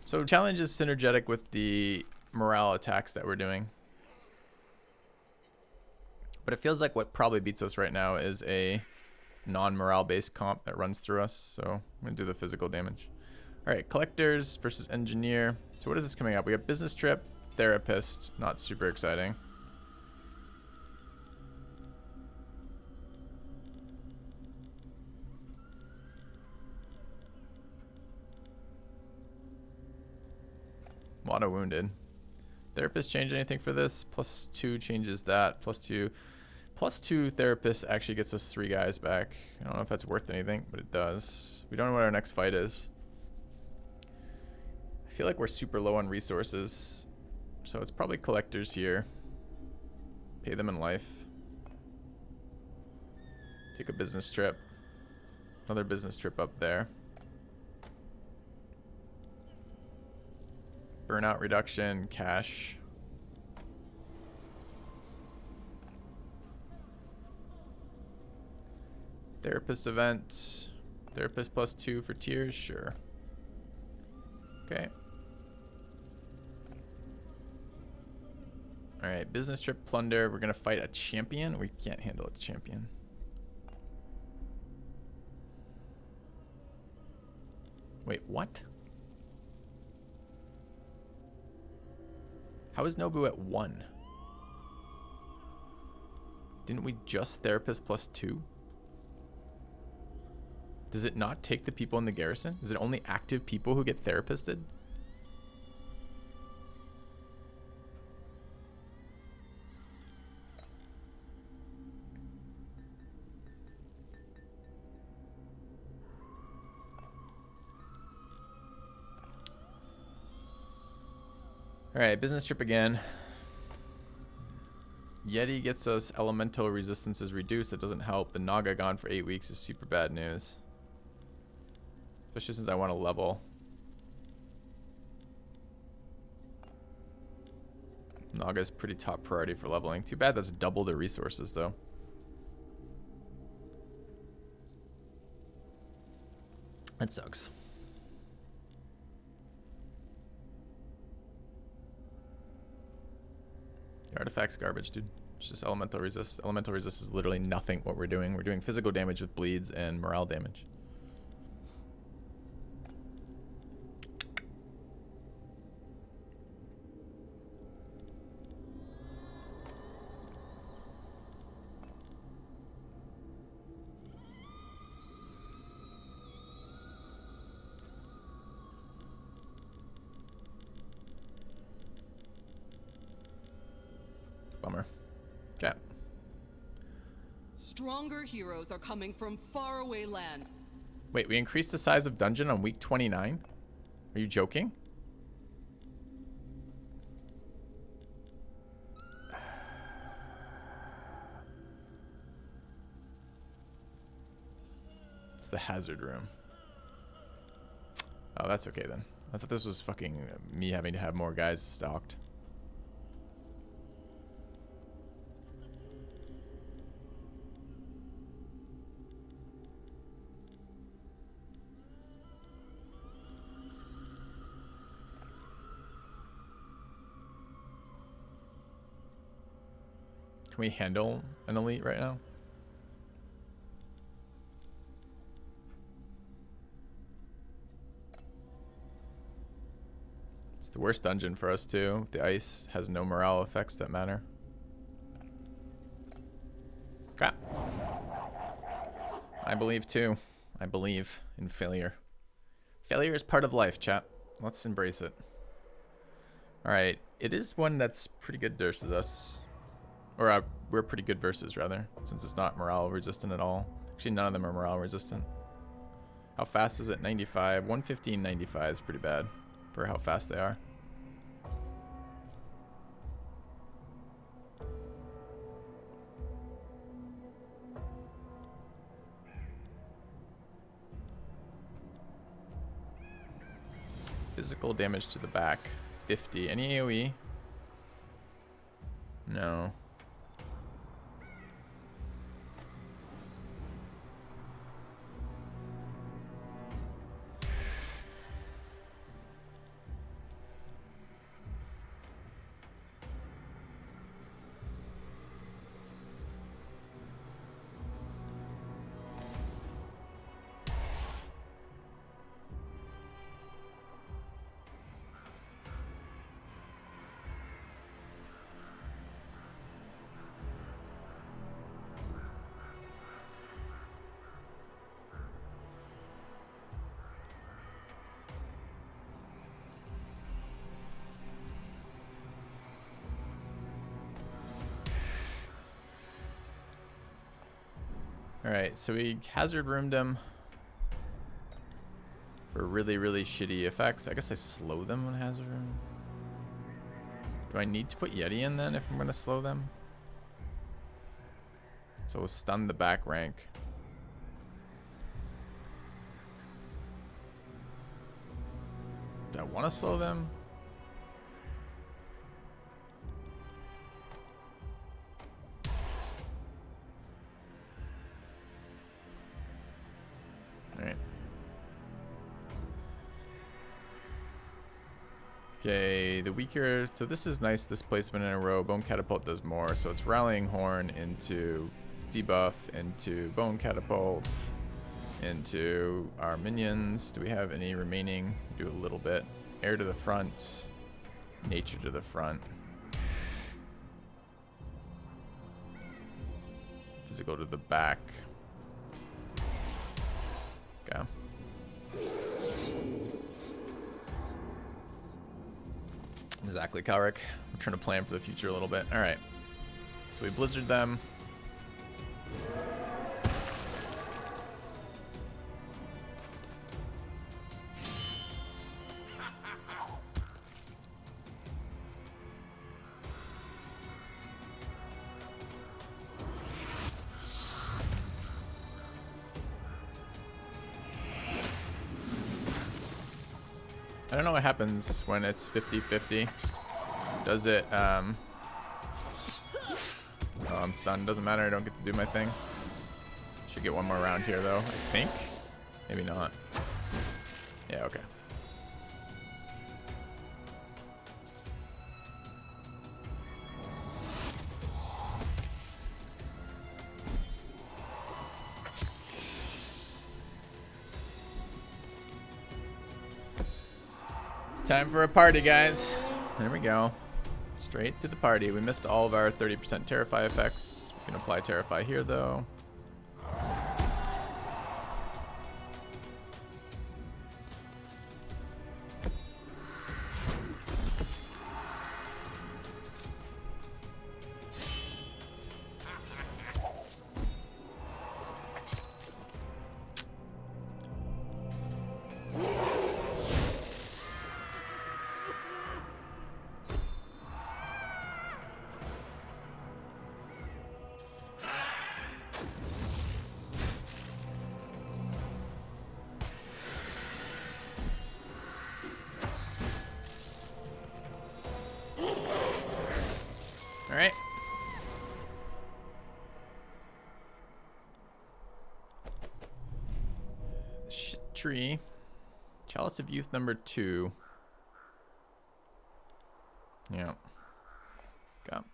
So challenge is synergetic with the morale attacks that we're doing. But it feels like what probably beats us right now is a non-morale based comp that runs through us. So I'm going to do the physical damage. All right, collectors versus engineer. So what is this coming up? We got business trip, therapist. Not super exciting. A lot of wounded. Therapist change anything for this? +2 changes that. +2. +2 therapist actually gets us 3 guys back. I don't know if that's worth anything, but it does. We don't know what our next fight is. I feel like we're super low on resources. So it's probably collectors here. Pay them in life. Take a business trip. Another business trip up there. Burnout reduction, cash. Therapist event. Therapist +2 for tiers, sure. Okay. Alright, business trip plunder. We're gonna fight a champion. We can't handle a champion. Wait, what? How is Nobu at 1? Didn't we just therapist +2? Does it not take the people in the garrison? Is it only active people who get therapisted? Alright, business trip again. Yeti gets us elemental resistance is reduced. That doesn't help. The Naga gone for 8 weeks is super bad news. Especially since I want to level. Naga's pretty top priority for leveling. Too bad that's double the resources though. That sucks. The artifact's garbage, dude. It's just elemental resist. Elemental resist is literally nothing what we're doing. We're doing physical damage with bleeds and morale damage. Bummer. Okay. Stronger heroes are coming from faraway land. Wait, we increased the size of dungeon on week 29? Are you joking? It's the hazard room. Oh, that's okay then. I thought this was fucking me having to have more guys stocked. Can we handle an elite right now? It's the worst dungeon for us too. The ice has no morale effects that matter. Crap. I believe too. I believe in failure. Failure is part of life, chat. Let's embrace it. Alright, it is one that's pretty good versus us. Or we're pretty good versus, rather, since it's not morale resistant at all. Actually, none of them are morale resistant. How fast is it? 95. 115, 95 is pretty bad for how fast they are. Physical damage to the back, 50. Any AoE? No. Alright, so we hazard roomed him for really, really shitty effects. I guess I slow them on hazard room. Do I need to put Yeti in then if I'm going to slow them? So we'll stun the back rank. Do I want to slow them? Alright. Okay, the weaker. So this is nice, this placement in a row. Bone Catapult does more. So it's Rallying Horn into debuff, into Bone Catapult, into our minions. Do we have any remaining? Do a little bit. Air to the front, nature to the front. Physical to the back. Okay. Exactly, Kalric. We're trying to plan for the future a little bit. All right. So we blizzard them. I don't know what happens when it's 50-50. Does it, oh, I'm stunned. Doesn't matter. I don't get to do my thing. Should get one more round here, though, I think. Maybe not. Yeah, okay. Time for a party, guys. There we go. Straight to the party. We missed all of our 30% Terrify effects. We can apply Terrify here, though. Alright. Shit tree. Chalice of Youth number 2. Yeah. Got.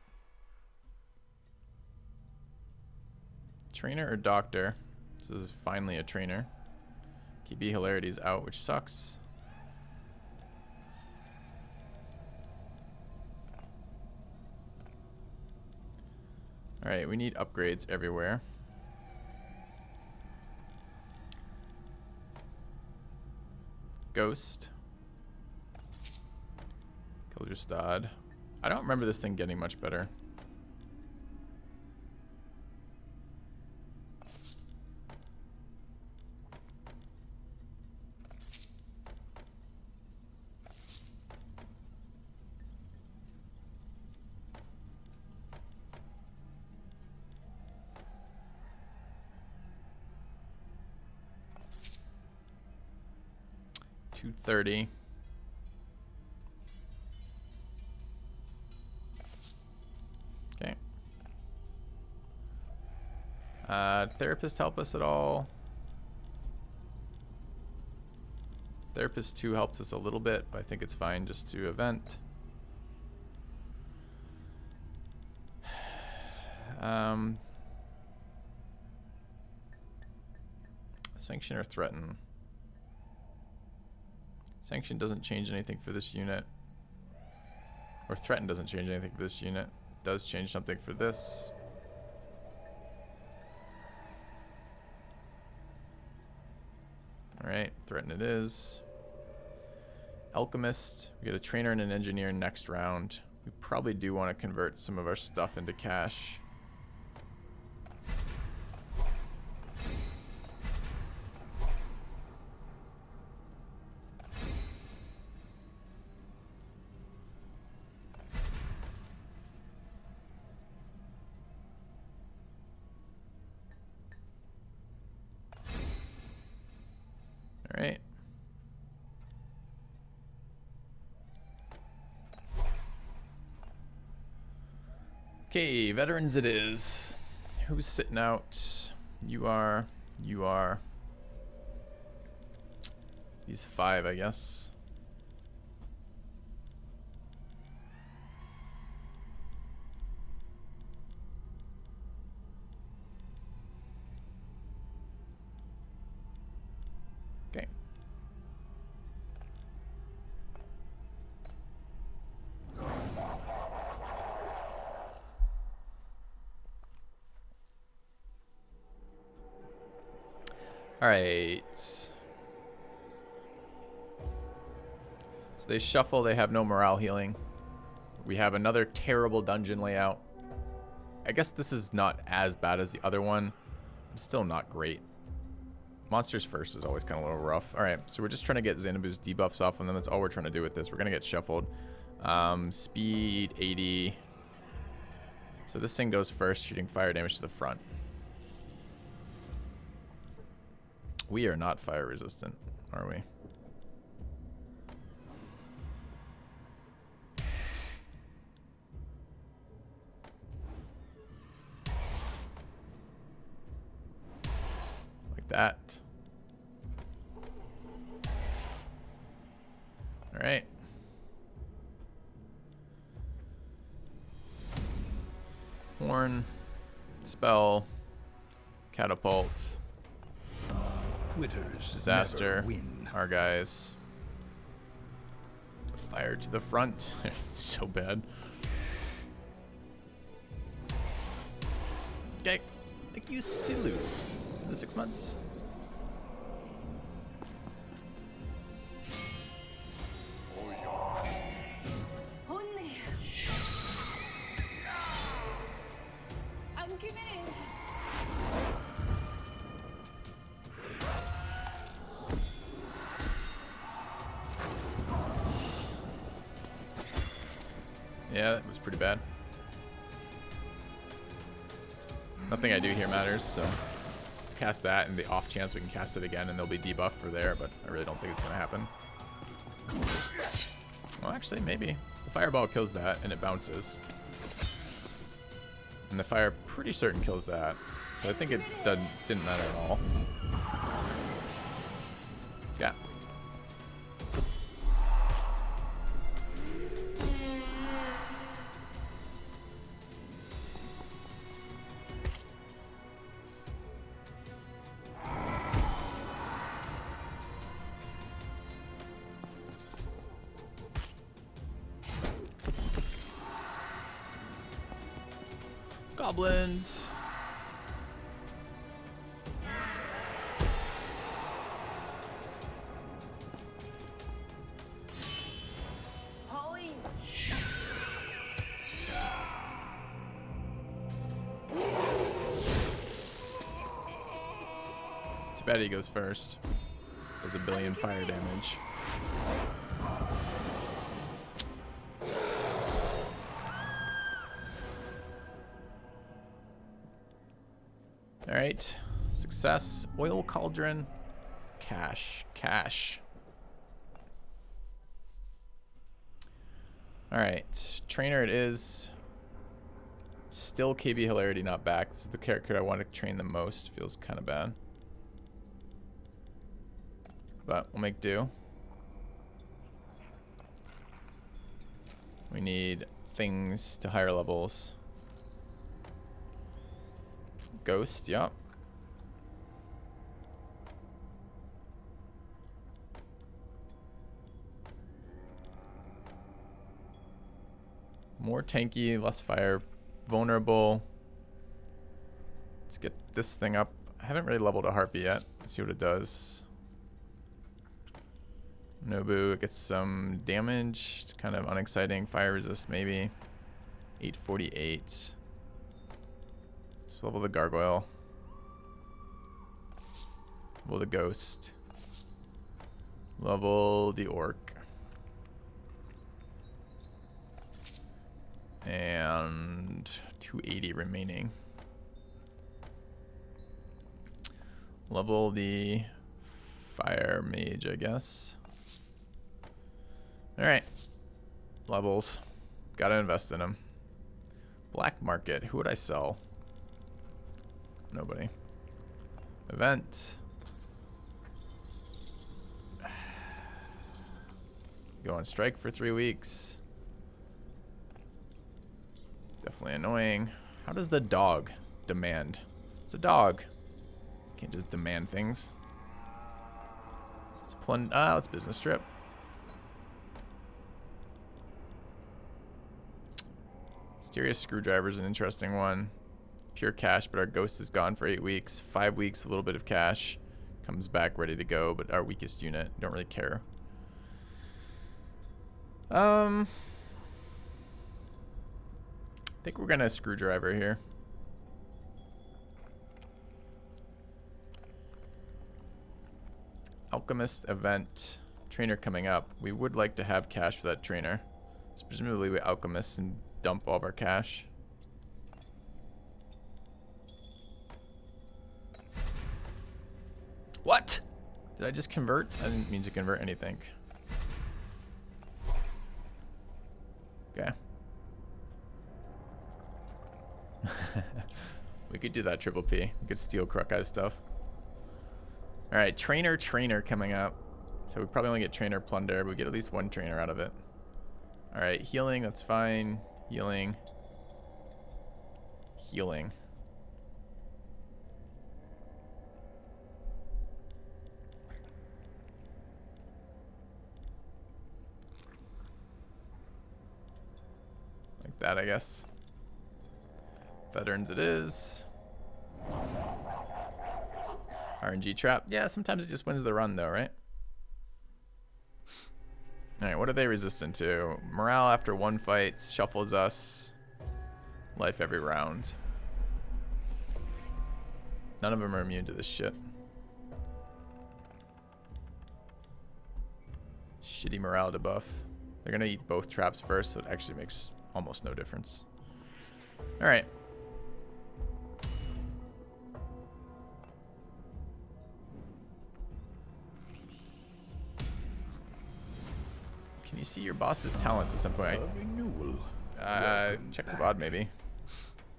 Trainer or doctor? This is finally a trainer. KB Hilarity's out, which sucks. Alright, we need upgrades everywhere. Ghost. Kilderstad. I don't remember this thing getting much better. $230. Okay. Therapist help us at all? Therapist 2 helps us a little bit, but I think it's fine just to event. Sanction or threaten? Sanction doesn't change anything for this unit. Or threaten doesn't change anything for this unit. It does change something for this. Alright, threaten it is. Alchemist. We get a trainer and an engineer next round. We probably do want to convert some of our stuff into cash. Okay, veterans it is. Who's sitting out? You are. You are. These 5, I guess. Okay. All right. So they shuffle. They have no morale healing. We have another terrible dungeon layout. I guess this is not as bad as the other one. It's still not great. Monsters first is always kind of a little rough. All right, so we're just trying to get Xanabu's debuffs off on them. That's all we're trying to do with this. We're going to get shuffled. Speed 80. So this thing goes first, shooting fire damage to the front. We are not fire resistant, are we? Like that. All right. Horn, spell, catapult, Quitters disaster, never win. our guys. Fire to the front. So bad. Okay. Thank you, Silu, for the 6 months. Yeah, that was pretty bad. Nothing I do here matters, so cast that, and the off chance we can cast it again and they'll be debuffed for there, but I really don't think it's going to happen. Well, actually, maybe. The fireball kills that, and it bounces. And the fire, pretty certain, kills that. So I think it didn't matter at all. Yeah. Goblins. Holly. Too bad he goes first. Does a billion fire damage. All right, success, oil cauldron, cash. All right, trainer it is. Still KB Hilarity not back. This is the character I want to train the most. Feels kind of bad. But we'll make do. We need things to higher levels. Ghost, yep. More tanky, less fire, vulnerable. Let's get this thing up. I haven't really leveled a harpy yet. Let's see what it does. Nobu, it gets some damage. It's kind of unexciting. Fire resist, maybe. 848. Let's level the gargoyle. Level the ghost. Level the orc. And 280 remaining. Level the fire mage, I guess. Alright. Levels. Gotta invest in them. Black market. Who would I sell? Nobody. Event. Go on strike for 3 weeks. Definitely annoying. How does the dog demand? It's a dog. Can't just demand things. It's business trip. Mysterious screwdriver is an interesting one. Pure cash, but our ghost is gone for 8 weeks. 5 weeks, a little bit of cash. Comes back ready to go, but our weakest unit. Don't really care. I think we're gonna screwdriver here. Alchemist event. Trainer coming up. We would like to have cash for that trainer. So presumably we alchemist and dump all of our cash. What? Did I just convert? I didn't mean to convert anything. Okay. We could do that triple P. We could steal Krukai's stuff. Alright, trainer coming up. So we probably only get trainer plunder, but we get at least one trainer out of it. Alright, healing, that's fine. Healing. Healing. Like that, I guess. Veterans it is. RNG trap. Yeah, sometimes it just wins the run though, right? Alright, what are they resistant to? Morale after 1 fight, shuffles us. Life every round. None of them are immune to this shit. Shitty morale debuff. They're gonna eat both traps first, so it actually makes almost no difference. Alright. Can you see your boss's talents at some point? Check the VOD maybe.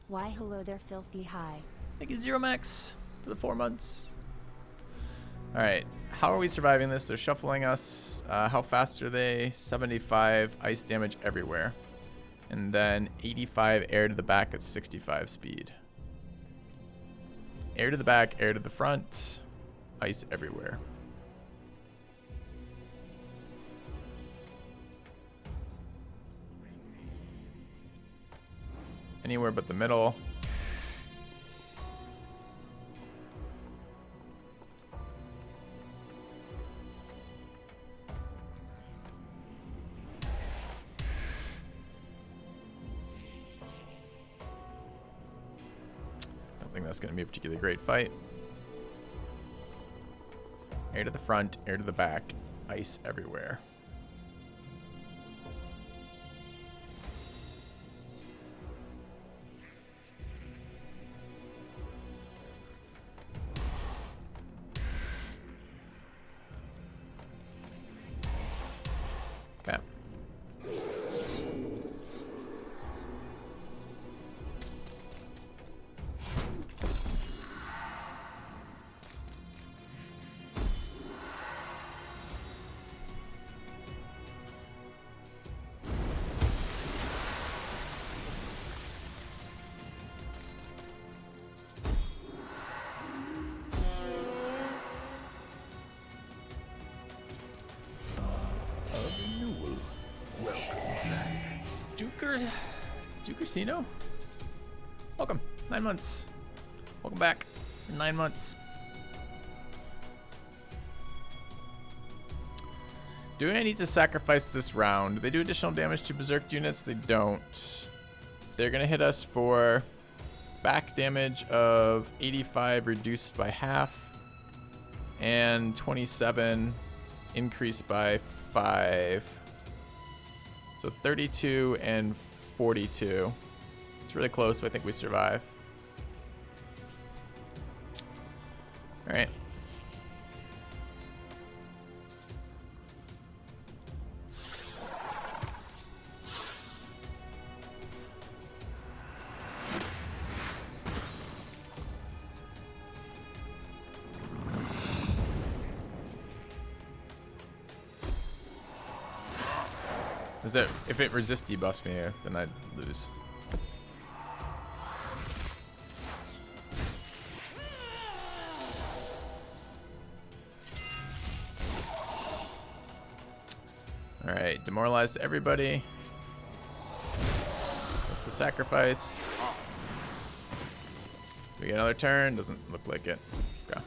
Why hello there, filthy high. Thank you, Zero Max, for the 4 months. Alright, how are we surviving this? They're shuffling us. How fast are they? 75 ice damage everywhere. And then 85 air to the back at 65 speed. Air to the back, air to the front, ice everywhere. Anywhere but the middle. Don't think that's going to be a particularly great fight. Air to the front, air to the back, ice everywhere. Okay. Dukersino? Welcome. 9 months. Welcome back. 9 months. Do I need to sacrifice this round? Do they do additional damage to berserk units? They don't. They're going to hit us for back damage of 85 reduced by half and 27 increased by 5. So 32 and 42. It's really close, but I think we survive. Alright. Is that if it resists debuffs me, then I'd lose. Alright, demoralized everybody. With the sacrifice. Do we get another turn? Doesn't look like it. Okay.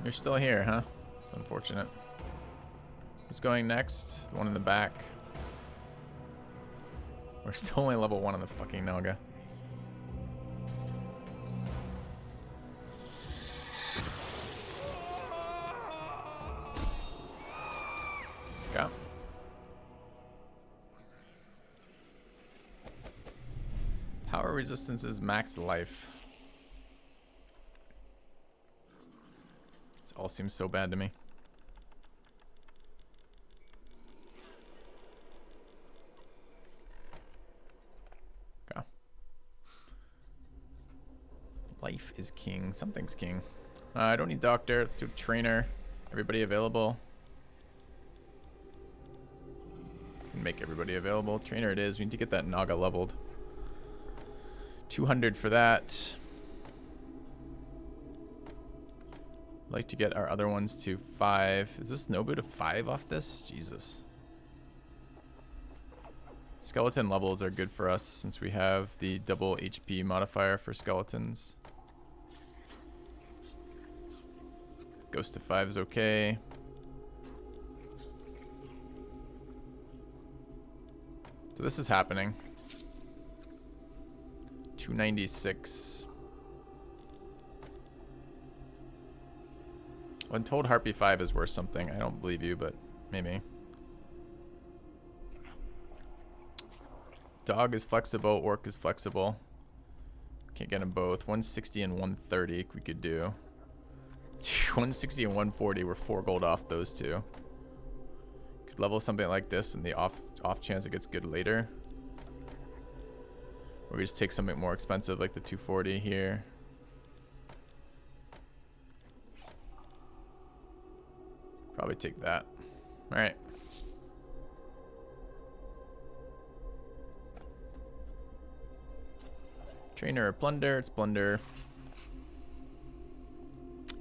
You're still here, huh? It's unfortunate. Who's going next? The one in the back. We're still only level 1 on the fucking Naga. Okay. Power resistance is max life. This all seems so bad to me. Okay. Life is king. Something's king. I don't need doctor. Let's do trainer. Everybody available. Make everybody available. Trainer it is. We need to get that Naga leveled. 200 for that. Like to get our other ones to 5. Is this Nobu to 5 off this? Jesus. Skeleton levels are good for us since we have the double HP modifier for skeletons. Ghost to 5 is okay. So this is happening. 296. When told Harpy 5 is worth something, I don't believe you, but maybe. Dog is flexible, Orc is flexible. Can't get them both. 160 and 130 we could do. 160 and 140, we're 4 gold off those two. Could level something like this in the off chance it gets good later. Or we just take something more expensive like the 240 here. Probably take that. Alright. Trainer or plunder? It's plunder.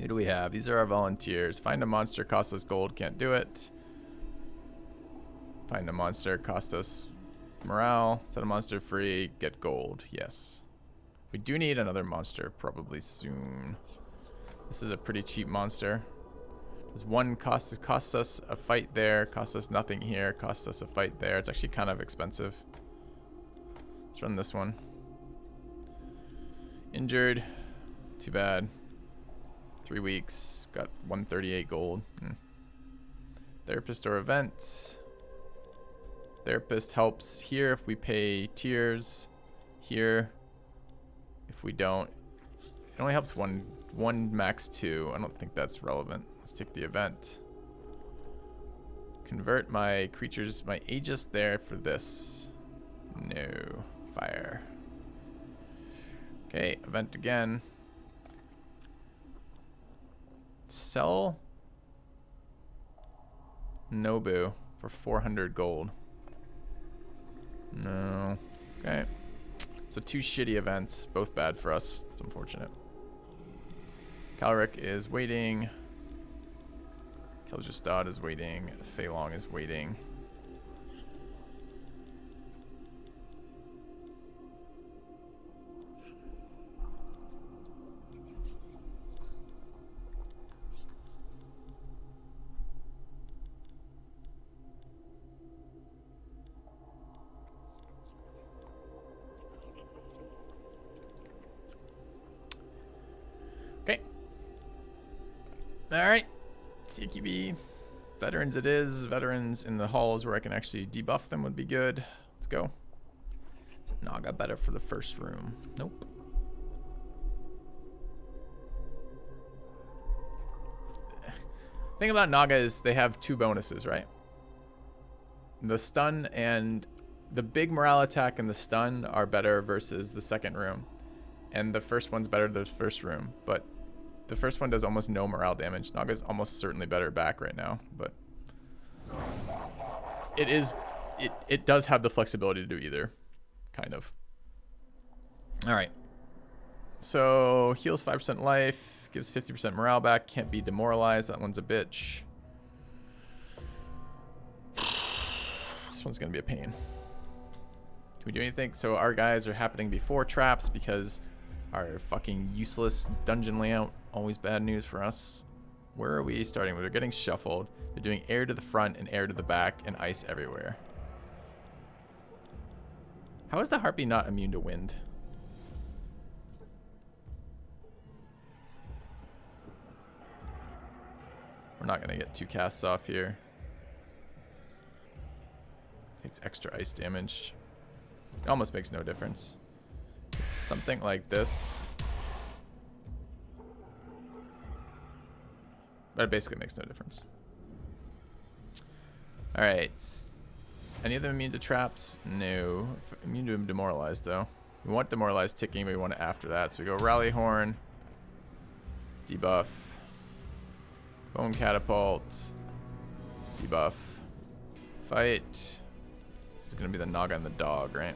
Who do we have? These are our volunteers. Find a monster, cost us gold, can't do it. Find a monster, cost us morale. Set a monster free, get gold. Yes. We do need another monster probably soon. This is a pretty cheap monster. Does one costs us a fight there, costs us nothing here, costs us a fight there. It's actually kind of expensive. Let's run this one. Injured. Too bad. 3 weeks. Got 138 gold. Therapist or event. Therapist helps here if we pay tiers. Here if we don't. It only helps one max 2. I don't think that's relevant. Let's take the event. Convert my creatures, my Aegis there for this. No. Fire. Okay, event again. Sell Nobu for 400 gold. No. Okay. So 2 shitty events, both bad for us. It's unfortunate. Calric is waiting. Keljastad is waiting. Feilong is waiting. Okay. All right. CQB. Veterans it is. Veterans in the halls where I can actually debuff them would be good. Let's go. Naga better for the first room. Nope. Thing about Naga is they have 2 bonuses, right? The stun and the big morale attack and the stun are better versus the second room. And the first one's better than the first room, but the first one does almost no morale damage. Naga's almost certainly better back right now, but it does have the flexibility to do either, kind of. All right. So heals 5% life, gives 50% morale back, can't be demoralized. That one's a bitch. This one's gonna be a pain. Can we do anything? So our guys are happening before traps because our fucking useless dungeon layout, always bad news for us. Where are we starting? We're getting shuffled. They're doing air to the front and air to the back and ice everywhere. How is the harpy not immune to wind? We're not gonna get 2 casts off here. Takes extra ice damage. It almost makes no difference. It's something like this. But it basically makes no difference. Alright. Any of them immune to traps? No. Immune to demoralized though. We want demoralized ticking, but we want it after that. So we go rally horn. Debuff. Bone catapult. Debuff. Fight. This is gonna be the Naga and the dog, right?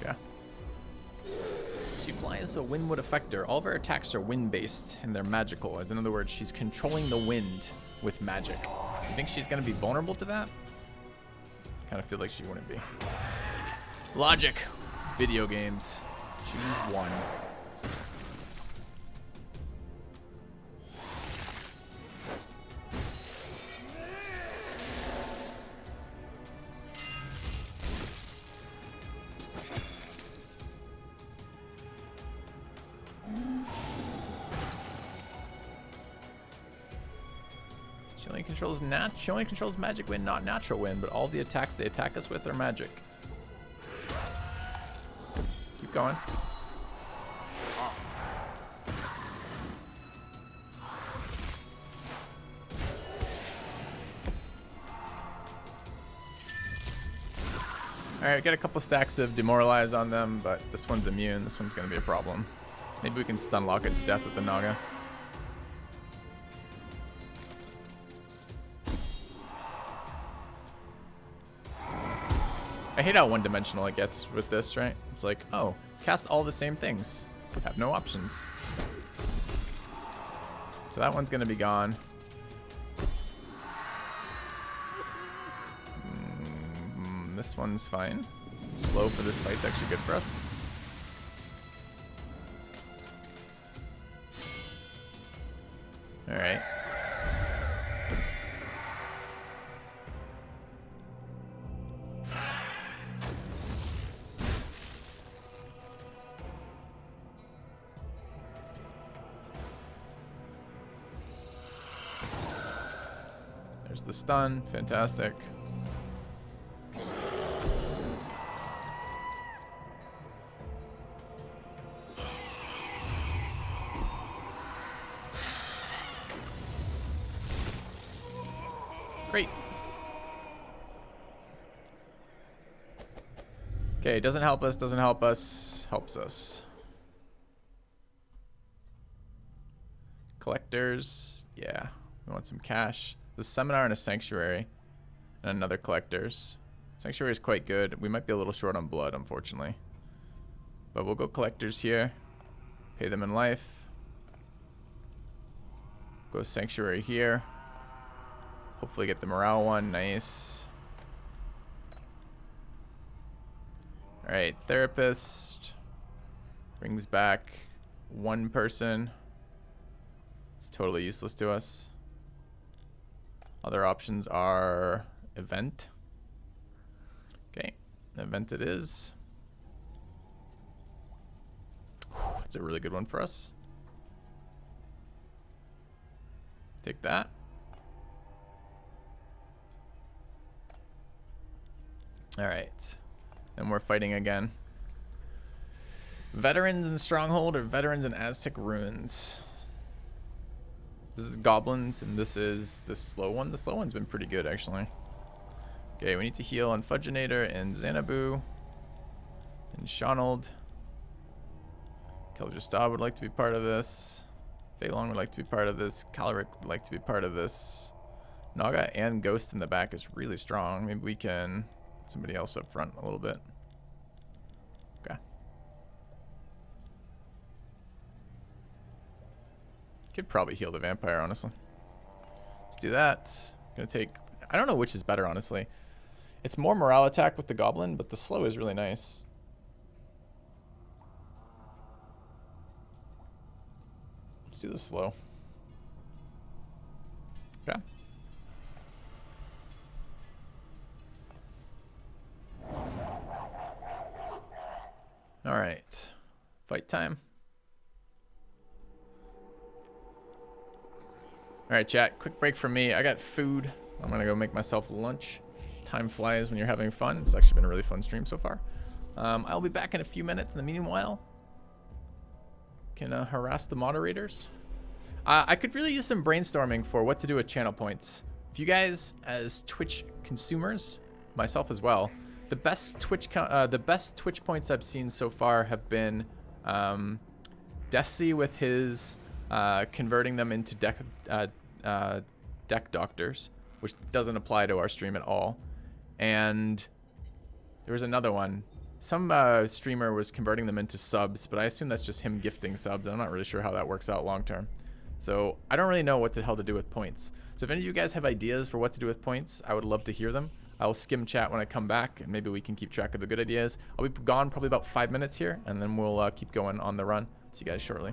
Yeah. She flies a wind would affect her. All of her attacks are wind-based, and they're magical. As in other words, she's controlling the wind with magic. You think she's going to be vulnerable to that? Kind of feel like she wouldn't be. Logic. Video games. Choose one. She only controls magic wind, not natural wind, but all the attacks they attack us with are magic. Keep going. Alright, got a couple stacks of demoralize on them, but this one's immune. This one's gonna be a problem. Maybe we can stun lock it to death with the Naga. I hate how one-dimensional it gets with this, right? It's like, oh, cast all the same things. Have no options. So that one's going to be gone. This one's fine. Slow for this fight's actually good for us. All right. There's the stun. Fantastic. Great. Okay, doesn't help us, doesn't help us, helps us. Collectors. Yeah, we want some cash. The seminar and a sanctuary. And another collectors. Sanctuary is quite good. We might be a little short on blood, unfortunately. But we'll go collectors here. Pay them in life. Go sanctuary here. Hopefully get the morale one. Nice. Alright, therapist. Brings back one person. It's totally useless to us. Other options are event. Okay. event it is. Whew, that's a really good one for us. Take that. All right. And we're fighting again. Veterans in Stronghold or veterans in Aztec Ruins? This is Goblins, and this is the slow one. The slow one's been pretty good, actually. Okay, we need to heal on Fudginator and Xanabu. And Shaunold. Kel'Jastad would like to be part of this. Phelan would like to be part of this. Calric would like to be part of this. Naga and Ghost in the back is really strong. Maybe we can get somebody else up front a little bit. Okay. Could probably heal the vampire, honestly. Let's do that. Gonna take... I don't know which is better, honestly. It's more morale attack with the goblin, but the slow is really nice. Let's do the slow. Okay. All right. Fight time. All right, chat. Quick break from me. I got food. I'm going to go make myself lunch. Time flies when you're having fun. It's actually been a really fun stream so far. I'll be back in a few minutes. In the meanwhile, can harass the moderators. I could really use some brainstorming for what to do with channel points. If you guys, as Twitch consumers, myself as well, the best Twitch points I've seen so far have been Deathsea with his converting them into deck doctors, which doesn't apply to our stream at all. And there was another one. Some streamer was converting them into subs, but I assume that's just him gifting subs, and I'm not really sure how that works out long term. So I don't really know what the hell to do with points. So if any of you guys have ideas for what to do with points, I would love to hear them. I'll skim chat when I come back, and maybe we can keep track of the good ideas. I'll be gone probably about 5 minutes here, and then we'll keep going on the run. See you guys shortly.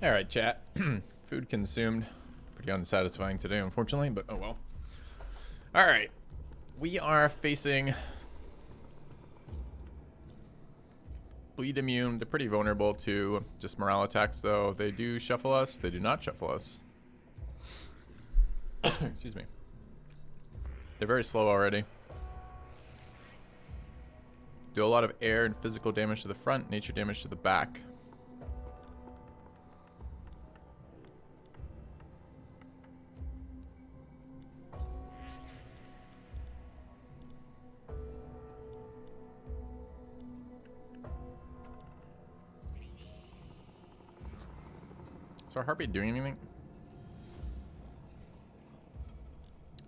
Alright, chat. Food consumed. Pretty unsatisfying today, unfortunately, but oh well. Alright. We are facing bleed immune. They're pretty vulnerable to just morale attacks, though. They do shuffle us. They do not shuffle us. Excuse me. They're very slow already. Do a lot of air and physical damage to the front, nature damage to the back. Is our heartbeat doing anything?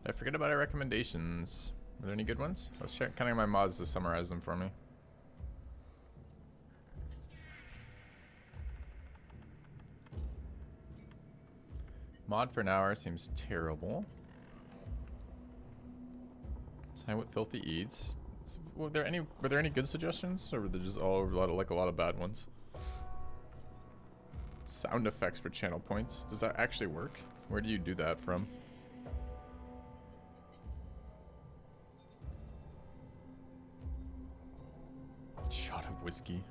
Did I forget about our recommendations? Are there any good ones? I was counting my mods to summarize them for me. Mod for an hour seems terrible. Sign with filthy eats. Were there any good suggestions, or were there just all a lot of bad ones? Sound effects for channel points. Does that actually work? Where do you do that from? Shot of whiskey.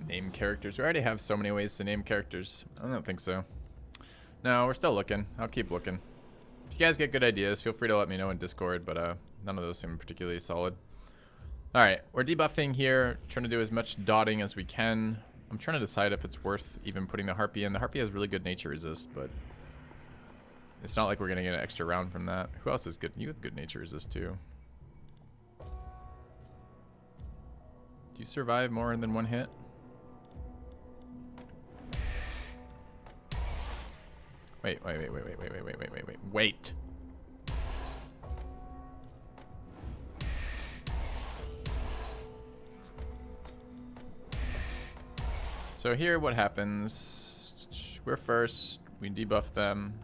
Name characters. We already have so many ways to name characters. I don't think so. No, we're still looking. I'll keep looking. If you guys get good ideas, feel free to let me know in Discord, but none of those seem particularly solid. Alright, we're debuffing here, trying to do as much dotting as we can. I'm trying to decide if it's worth even putting the Harpy in. The Harpy has really good nature resist, but it's not like we're going to get an extra round from that. Who else is good? You have good nature resist too. Do you survive more than one hit? Wait. So here what happens, we're first, we debuff them,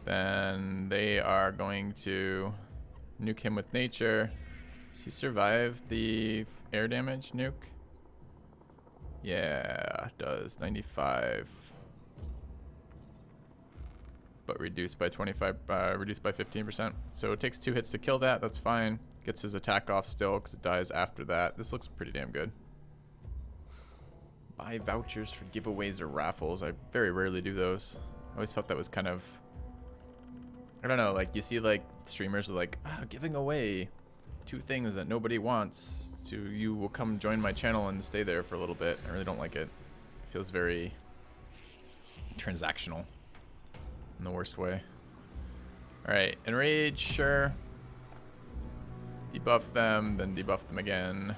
then they are going to nuke him with nature. Does he survive the air damage nuke? Yeah, does 95. But reduced by 25, reduced by 15%. So it takes 2 hits to kill that. That's fine. Gets his attack off still because it dies after that. This looks pretty damn good. Buy vouchers for giveaways or raffles. I very rarely do those. I always felt that was kind of, I don't know, like you see like streamers are like, giving away 2 things that nobody wants. So you will come join my channel and stay there for a little bit. I really don't like it. It feels very transactional. In the worst way. Alright, enrage, sure. Debuff them, then debuff them again.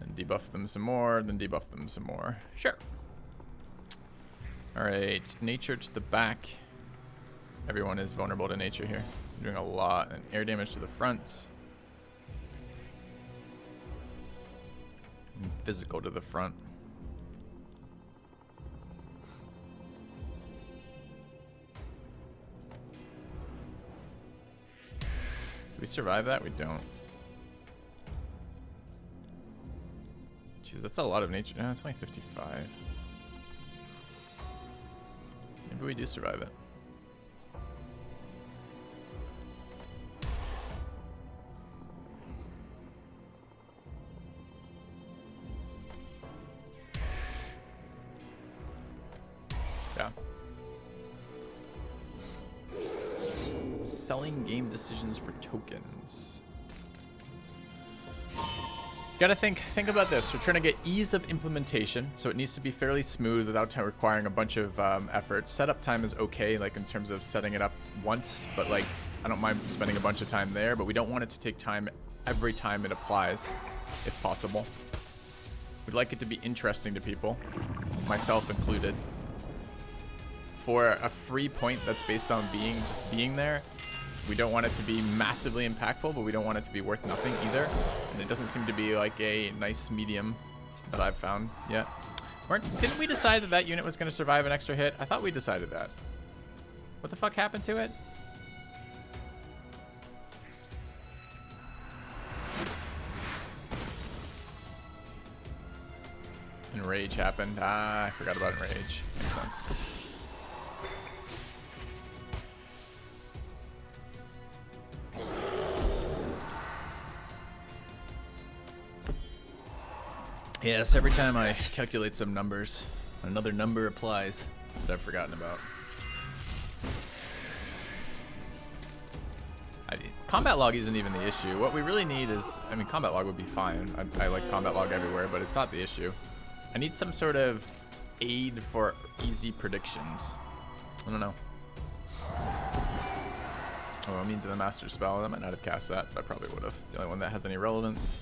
Then debuff them some more, then debuff them some more. Sure. Alright, nature to the back. Everyone is vulnerable to nature here. I'm doing a lot. And air damage to the front. And physical to the front. Do we survive that? We don't. Jeez, that's a lot of nature. No, it's only 55. Maybe we do survive it. Yeah. Selling game decisions for tokens. Gotta think about this. We're trying to get ease of implementation, so it needs to be fairly smooth without requiring a bunch of effort. Setup time is okay, like in terms of setting it up once, but like I don't mind spending a bunch of time there, but we don't want it to take time every time it applies, if possible. We'd like it to be interesting to people, myself included. For a free point that's based on just being there, we don't want it to be massively impactful, but we don't want it to be worth nothing either. And it doesn't seem to be like a nice medium that I've found yet. Didn't we decide that that unit was going to survive an extra hit? I thought we decided that. What the fuck happened to it? Enrage happened. Ah, I forgot about Enrage. Makes sense. Yes, every time I calculate some numbers, another number applies that I've forgotten about. Combat log isn't even the issue. What we really need is, I mean, combat log would be fine. I like combat log everywhere, but it's not the issue. I need some sort of aid for easy predictions. I don't know. Oh, I mean, to the master spell. I might not have cast that, but I probably would have. It's the only one that has any relevance.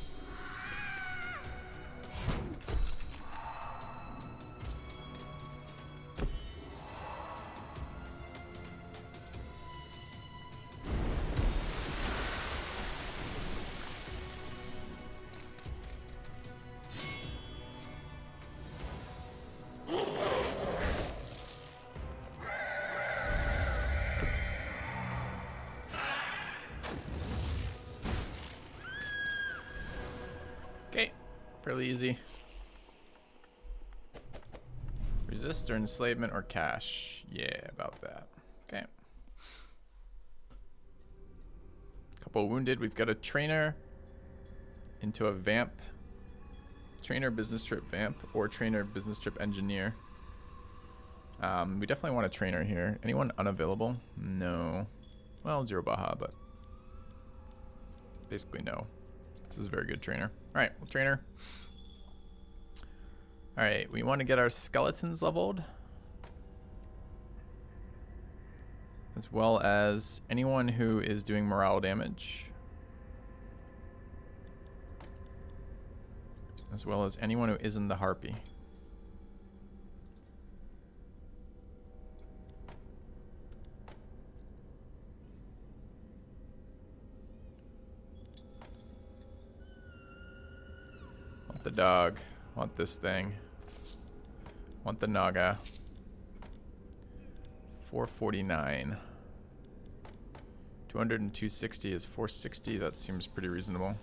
Okay, fairly easy. Resist or enslavement or cash. Yeah, about that. Okay. Couple wounded. We've got a trainer into a vamp. Trainer business trip vamp or trainer business trip engineer. We definitely want a trainer here. Anyone unavailable? No. Well, Zero Baja, but basically no. This is a very good trainer. All right, well, trainer. All right, we want to get our skeletons leveled, as well as anyone who is doing morale damage, as well as anyone who isn't the harpy. The dog. Want this thing. Want the Naga. 449. 200 and 260 is 460. That seems pretty reasonable.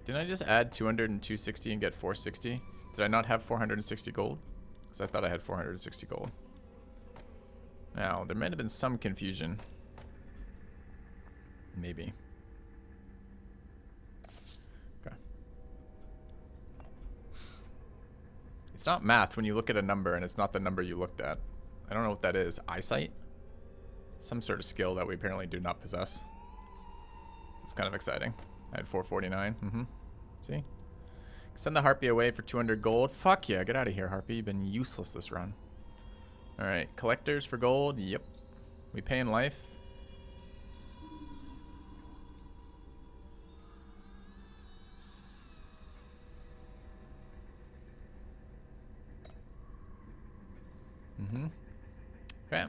Didn't I just add 200 and 260 and get 460? Did I not have 460 gold? Because I thought I had 460 gold. Now, there might have been some confusion. Maybe. Okay. It's not math when you look at a number and it's not the number you looked at. I don't know what that is. Eyesight? Some sort of skill that we apparently do not possess. It's kind of exciting. I had 449. Mm-hmm. See? Send the harpy away for 200 gold. Fuck yeah, get out of here, harpy. You've been useless this run. Alright, collectors for gold. Yep. We pay in life. Mm-hmm. Okay.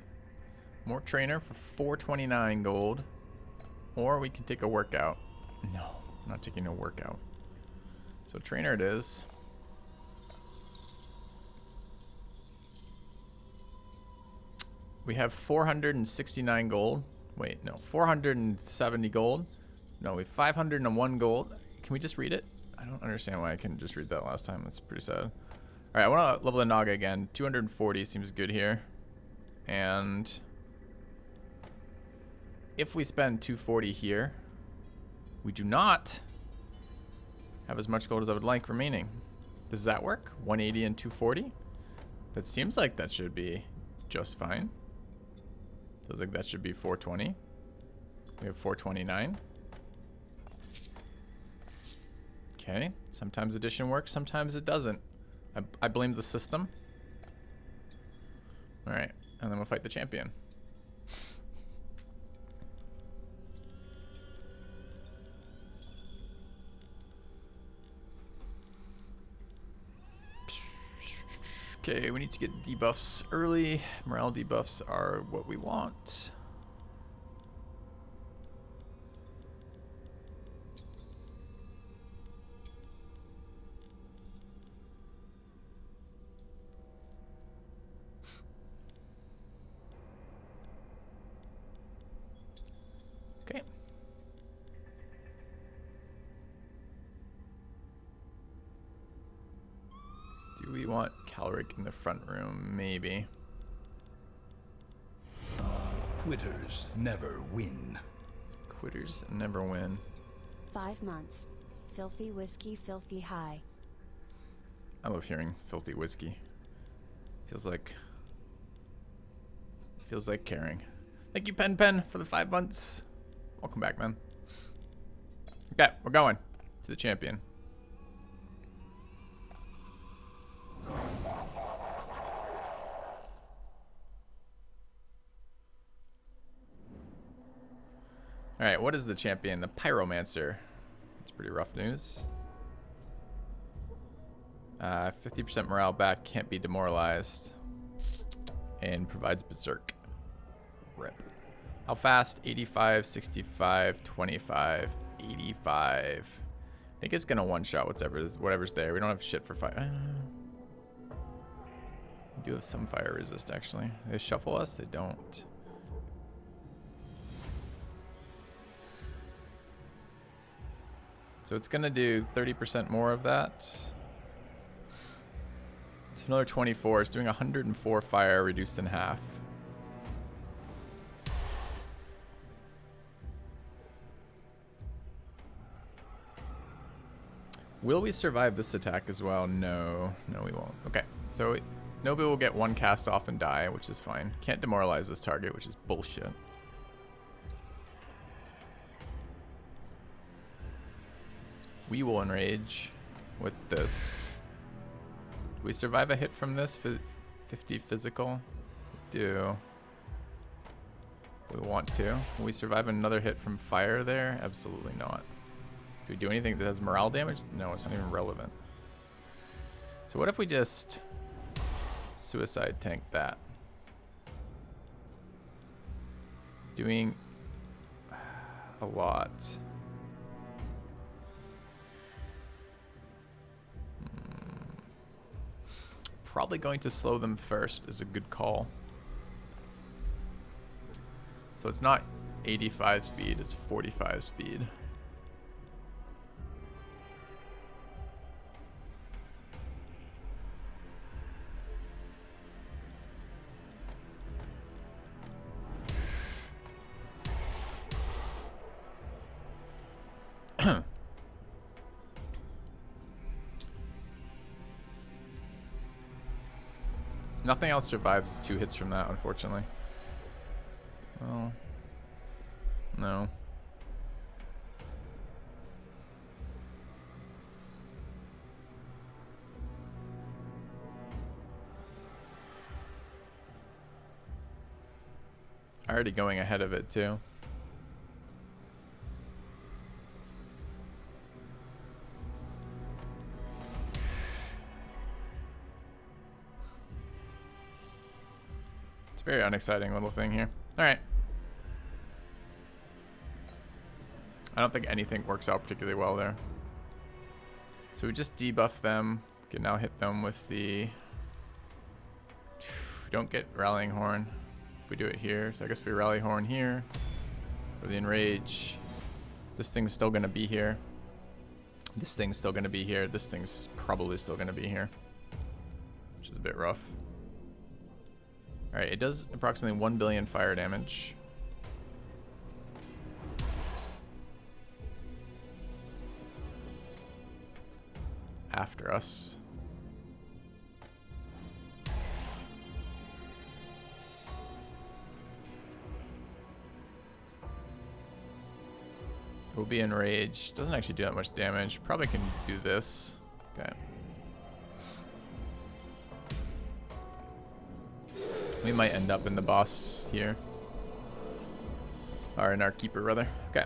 More trainer for 429 gold. Or we can take a workout. No, I'm not taking a workout. So trainer it is. We have 469 gold. Wait, no, 470 gold. No, we have 501 gold. Can we just read it? I don't understand why I couldn't just read that last time. That's pretty sad. All right, I want to level the Naga again. 240 seems good here. And if we spend 240 here, we do not have as much gold as I would like remaining. Does that work? 180 and 240? That seems like that should be just fine. Feels like that should be 420. We have 429. Okay. Sometimes addition works, sometimes it doesn't. I blame the system. Alright. And then we'll fight the champion. Okay, we need to get debuffs early. Morale debuffs are what we want. Okay. Do we want Calric in the front room? Maybe. Quitters never win. Quitters never win. 5 months. Filthy whiskey, filthy high. I love hearing filthy whiskey. Feels like caring. Thank you, Pen, for the 5 months. Welcome back, man. Okay, we're going to the champion. Alright, what is the champion? The Pyromancer. That's pretty rough news. 50% morale back, can't be demoralized. And provides Berserk. Rip. How fast? 85, 65, 25, 85. I think it's gonna one-shot whatever's there. We don't have shit for fire. We do have some fire resist, actually. They shuffle us? They don't. So it's gonna do 30% more of that. It's another 24. It's doing 104 fire, reduced in half. Will we survive this attack as well? No. No, we won't. Okay. So Nobu will get 1 cast off and die, which is fine. Can't demoralize this target, which is bullshit. We will enrage with this. Do we survive a hit from this? 50 physical? We do. We want to. Will we survive another hit from fire there? Absolutely not. Do we do anything that has morale damage? No, it's not even relevant. So what if we just suicide tank that? Doing a lot. Probably going to slow them first is a good call. So it's not 85 speed, it's 45 speed. Nothing else survives 2 hits from that, unfortunately. Well, no. Already going ahead of it, too. It's a very unexciting little thing here. Alright. I don't think anything works out particularly well there. So we just debuff them. We can now hit them with the... We don't get Rallying Horn. If we do it here. So I guess we Rally Horn here. For the Enrage. This thing's still going to be here. This thing's still going to be here. This thing's probably still going to be here. Which is a bit rough. Alright, it does approximately 1 billion fire damage. After us. We'll be enraged. Doesn't actually do that much damage. Probably can do this. Okay. We might end up in the boss here. Or in our keeper, rather. Okay.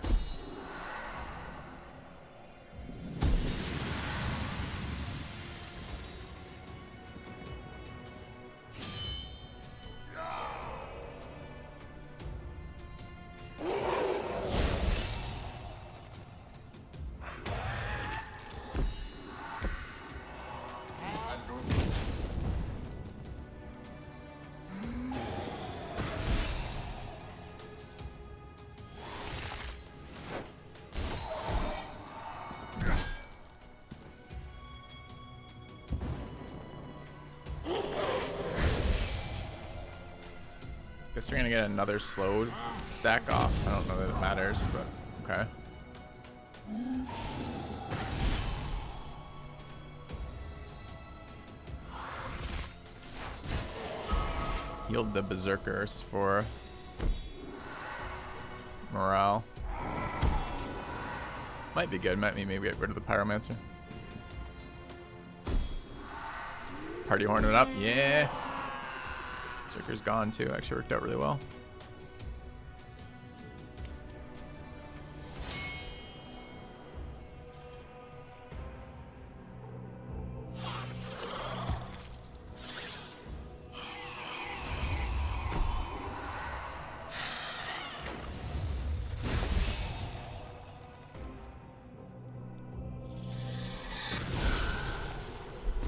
Guess we're gonna get another slow stack off. I don't know that it matters, but okay. Healed the berserkers for morale. Might be good. Might maybe get rid of the pyromancer. Party horn it up. Yeah. Berserker's gone too. Actually worked out really well.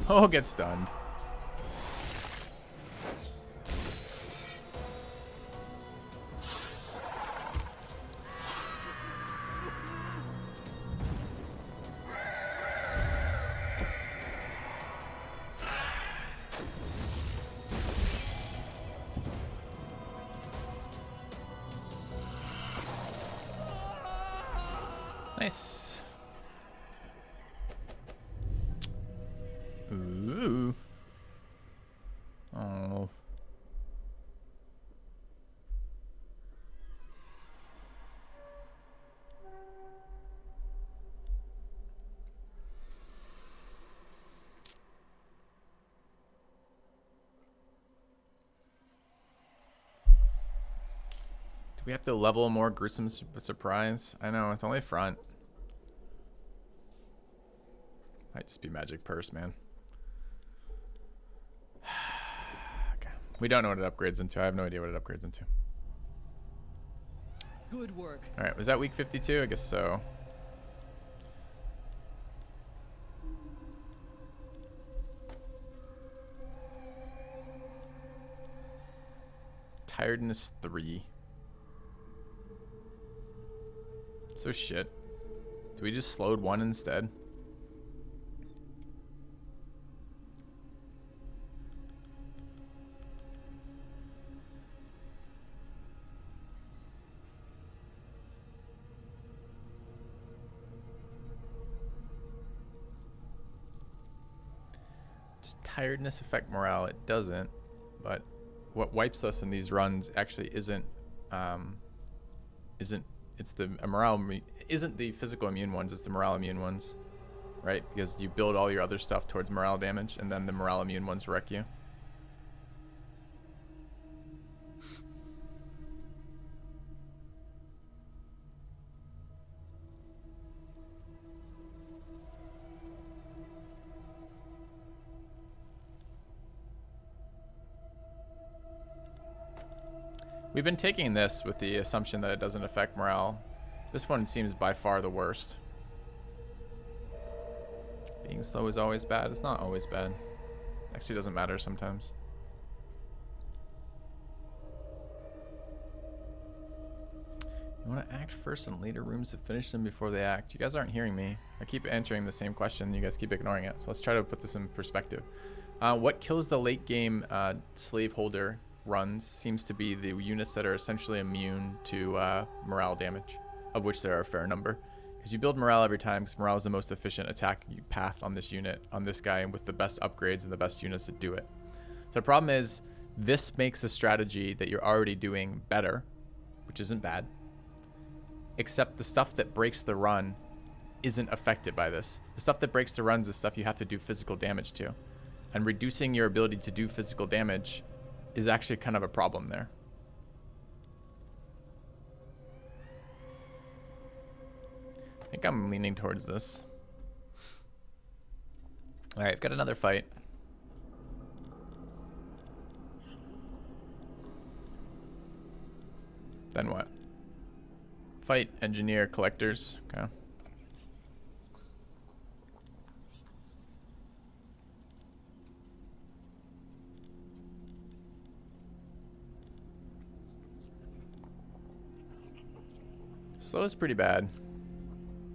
Oh, get stunned. Nice. Ooh. Oh. Do we have to level more gruesome surprise? I know, it's only front. Might just be magic purse, man. Okay. We don't know what it upgrades into. I have no idea what it upgrades into. Good work. All right, was that week 52? I guess so. Tiredness 3. So shit. Do we just slowed 1 instead? Does tiredness affect morale? It doesn't, but what wipes us in these runs actually isn't it's the isn't the physical immune ones, it's the morale immune ones, right? Because you build all your other stuff towards morale damage, and then the morale immune ones wreck you. We've been taking this with the assumption that it doesn't affect morale. This one seems by far the worst. Being slow is always bad. It's not always bad. Actually doesn't matter sometimes. You want to act first and later rooms to finish them before they act. You guys aren't hearing me. I keep answering the same question. You guys keep ignoring it. So let's try to put this in perspective. What kills the late game slaveholder runs seems to be the units that are essentially immune to morale damage, of which there are a fair number. Because you build morale every time, because morale is the most efficient attack path on this unit, on this guy, and with the best upgrades and the best units that do it. So the problem is, this makes a strategy that you're already doing better, which isn't bad, except the stuff that breaks the run isn't affected by this. The stuff that breaks the run is the stuff you have to do physical damage to. And reducing your ability to do physical damage is actually kind of a problem there. I think I'm leaning towards this. All right, got another fight. Then what? Fight, engineer, collectors. Okay. Slow is pretty bad.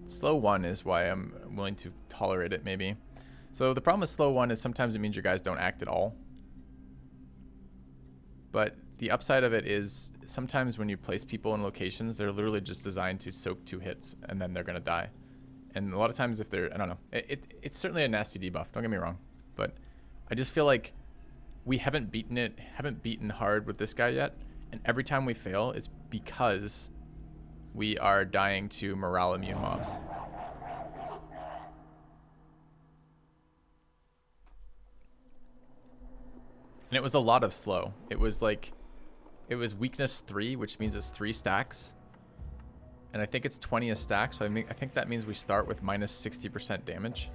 Slow 1 is why I'm willing to tolerate it, maybe. So the problem with slow 1 is sometimes it means your guys don't act at all. But the upside of it is sometimes when you place people in locations, they're literally just designed to soak 2 hits and then they're gonna die. And a lot of times if they're, I don't know, it's certainly a nasty debuff, don't get me wrong, but I just feel like we haven't beaten hard with this guy yet, and every time we fail, it's because we are dying to morale immune mobs. And it was a lot of slow. It was weakness 3, which means it's 3 stacks. And I think it's 20 a stack, so I think that means we start with minus 60% damage.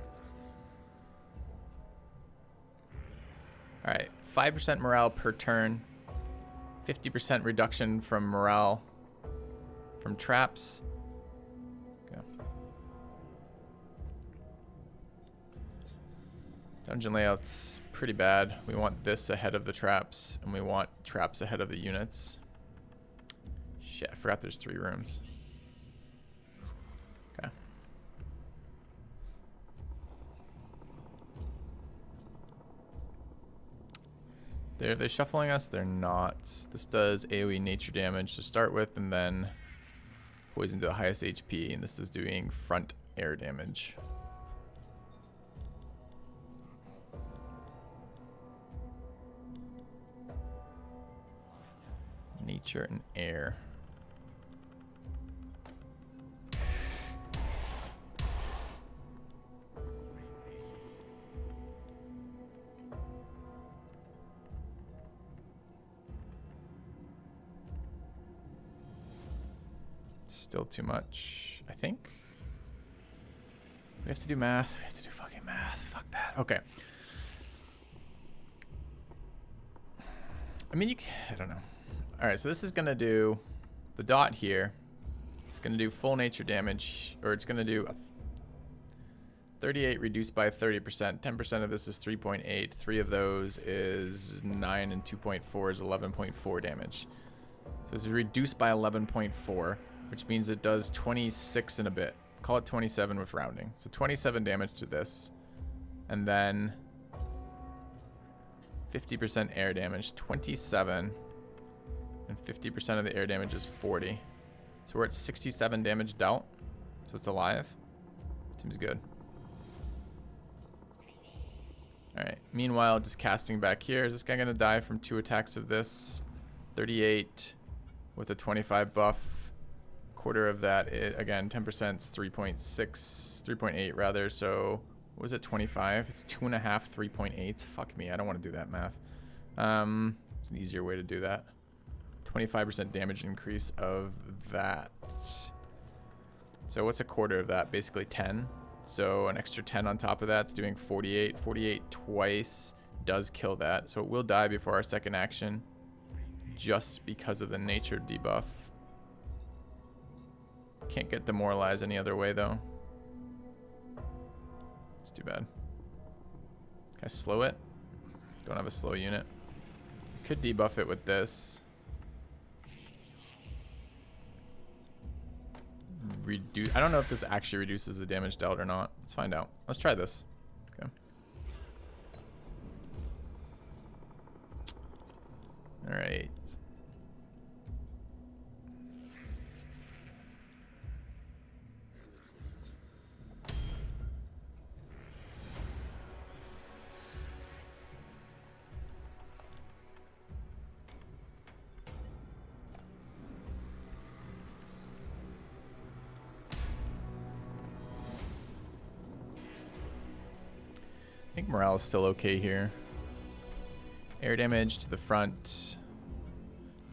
Alright, 5% morale per turn. 50% reduction from morale from traps. Okay. Dungeon layout's pretty bad. We want this ahead of the traps, and we want traps ahead of the units. Shit, I forgot there's 3 rooms. Okay. Are they shuffling us? They're not. This does AoE nature damage to start with, and then poison to the highest HP, and this is doing front air damage. Nature and air. Still too much, I think. We have to do math. We have to do fucking math. Fuck that. Okay. I mean, I don't know. All right, so this is going to do the dot here. It's going to do full nature damage, or it's going to do a 38 reduced by 30%. 10% of this is 3.8. 3 of those is 9, and 2.4 is 11.4 damage. So this is reduced by 11.4, which means it does 26 and a bit. Call it 27 with rounding. So 27 damage to this. And then 50% air damage, 27. And 50% of the air damage is 40. So we're at 67 damage dealt. So it's alive. Seems good. Alright. Meanwhile, just casting back here. Is this guy going to die from 2 attacks of this? 38 with a 25 buff. Quarter of that is, again, 10% is 3.6, 3.8 rather. So what was it, 25? It's 2.5, 3.8. Fuck me, I don't want to do that math. It's an easier way to do that. 25% damage increase of that. So what's a quarter of that? Basically 10. So an extra 10 on top of that's doing 48. 48 twice does kill that. So it will die before our second action, just because of the nature debuff. Can't get demoralized any other way though. It's too bad. Can I slow it? Don't have a slow unit. Could debuff it with this. Reduce. I don't know if this actually reduces the damage dealt or not. Let's find out. Let's try this. Okay. All right. I think morale is still okay here. Air damage to the front.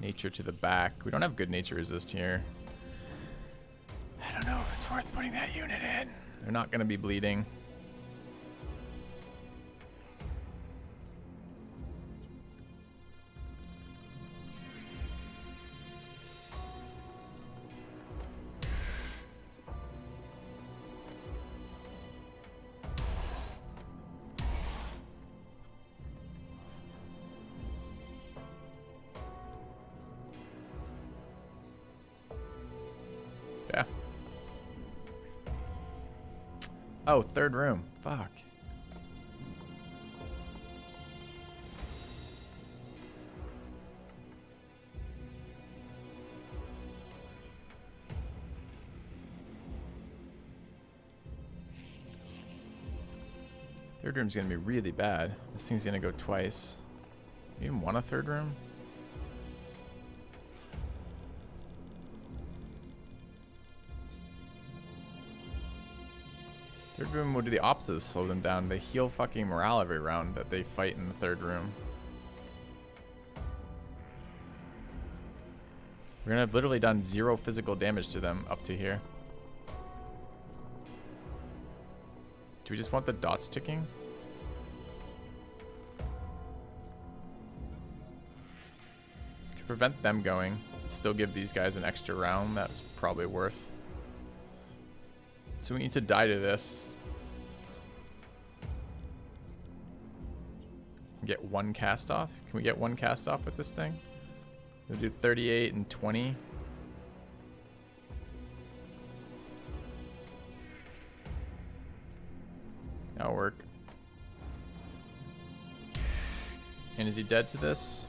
Nature to the back. We don't have good nature resist here. I don't know if it's worth putting that unit in. They're not going to be bleeding. Yeah. Oh, third room. Fuck. Third room's gonna be really bad. This thing's gonna go twice. You even want a third room? Third room will do the opposite, slow them down. They heal fucking morale every round that they fight in the third room. We're gonna have literally done 0 physical damage to them up to here. Do we just want the dots ticking? To prevent them going, still give these guys an extra round. That's probably worth. So we need to die to this. Get 1 cast off. Can we get 1 cast off with this thing? We'll do 38 and 20. That'll work. And is he dead to this?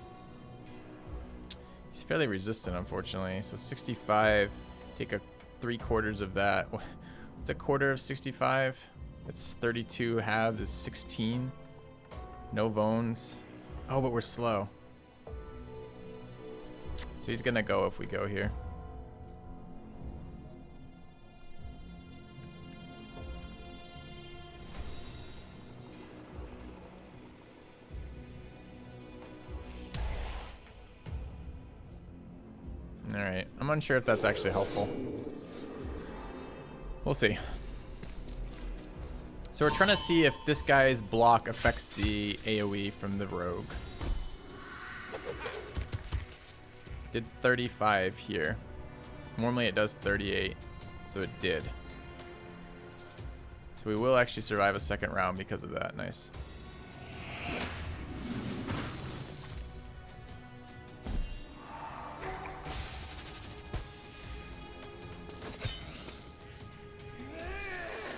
He's fairly resistant, unfortunately. So 65, take a 3/4 of that. What's a quarter of 65? It's 32 halved is 16. No bones. Oh, but we're slow. So he's gonna go if we go here. Alright, I'm unsure if that's actually helpful. We'll see. So we're trying to see if this guy's block affects the AoE from the rogue. Did 35 here. Normally it does 38, so it did. So we will actually survive a second round because of that. Nice.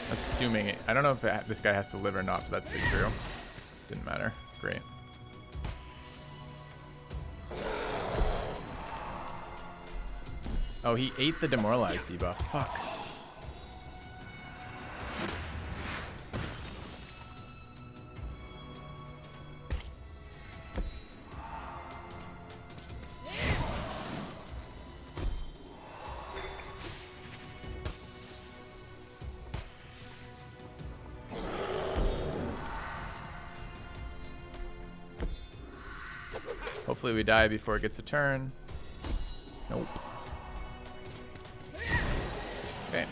Assuming it, I don't know if this guy has to live or not, but that's true. Didn't matter. Great. Oh, he ate the demoralized debuff. Fuck. Hopefully we die before it gets a turn. Nope. Okay.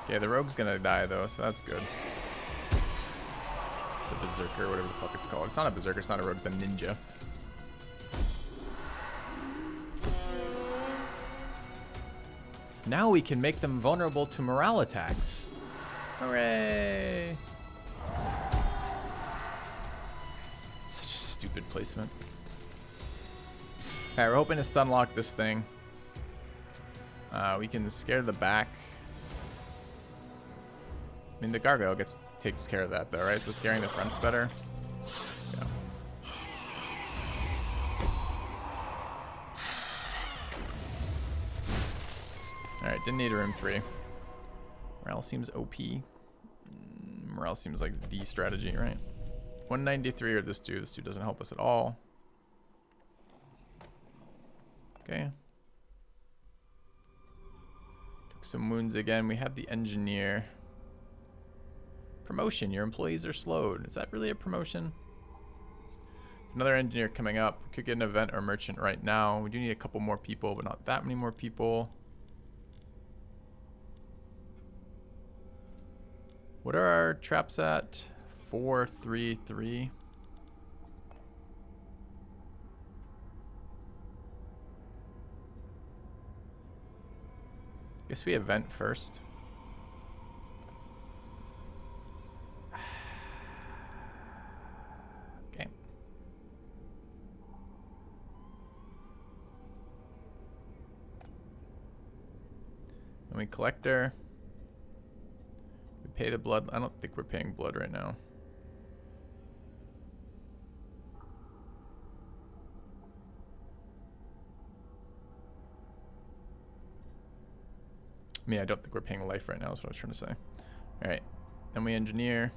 Okay, the rogue's gonna die though, so that's good. The berserker, whatever the fuck it's called. It's not a berserker, it's not a rogue, it's a ninja. Now we can make them vulnerable to morale attacks. Hooray! Such a stupid placement. Alright, we're hoping to stun lock this thing. We can scare the back. I mean, the gargoyle takes care of that though, right? So scaring the front's better. Yeah. Alright, didn't need a room 3. Morale seems OP. Morale seems like the strategy, right? 193 or this dude. This dude doesn't help us at all. Okay. Took some wounds again. We have the engineer. Promotion. Your employees are slowed. Is that really a promotion? Another engineer coming up. We could get an event or merchant right now. We do need a couple more people, but not that many more people. What are our traps at? 4, 3, 3. Guess we event first. Okay. Then we collector. We pay the blood. I don't think we're paying blood right now. I mean, I don't think we're paying life right now is what I was trying to say. All right. Then we engineer.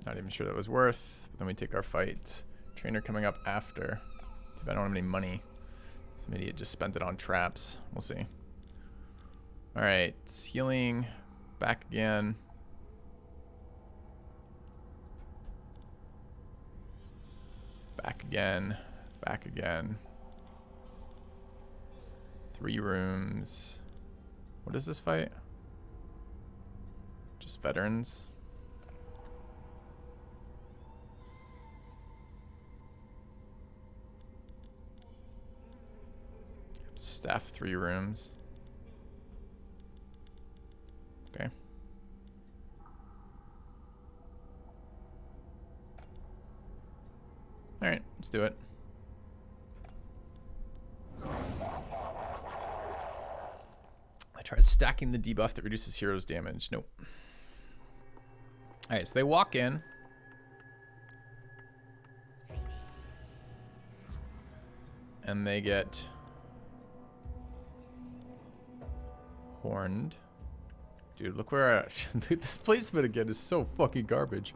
Not even sure that was worth. But then we take our fight. Trainer coming up after. See if I don't have any money. Some idiot just spent it on traps. We'll see. Alright. Healing. Back again. Back again. Back again. 3 rooms. What is this fight? Just veterans. Staff 3 rooms. Okay. Alright, let's do it. I tried stacking the debuff that reduces heroes' damage. Nope. Alright, so they walk in. And they get horned. Dude, look where dude, this placement again is so fucking garbage.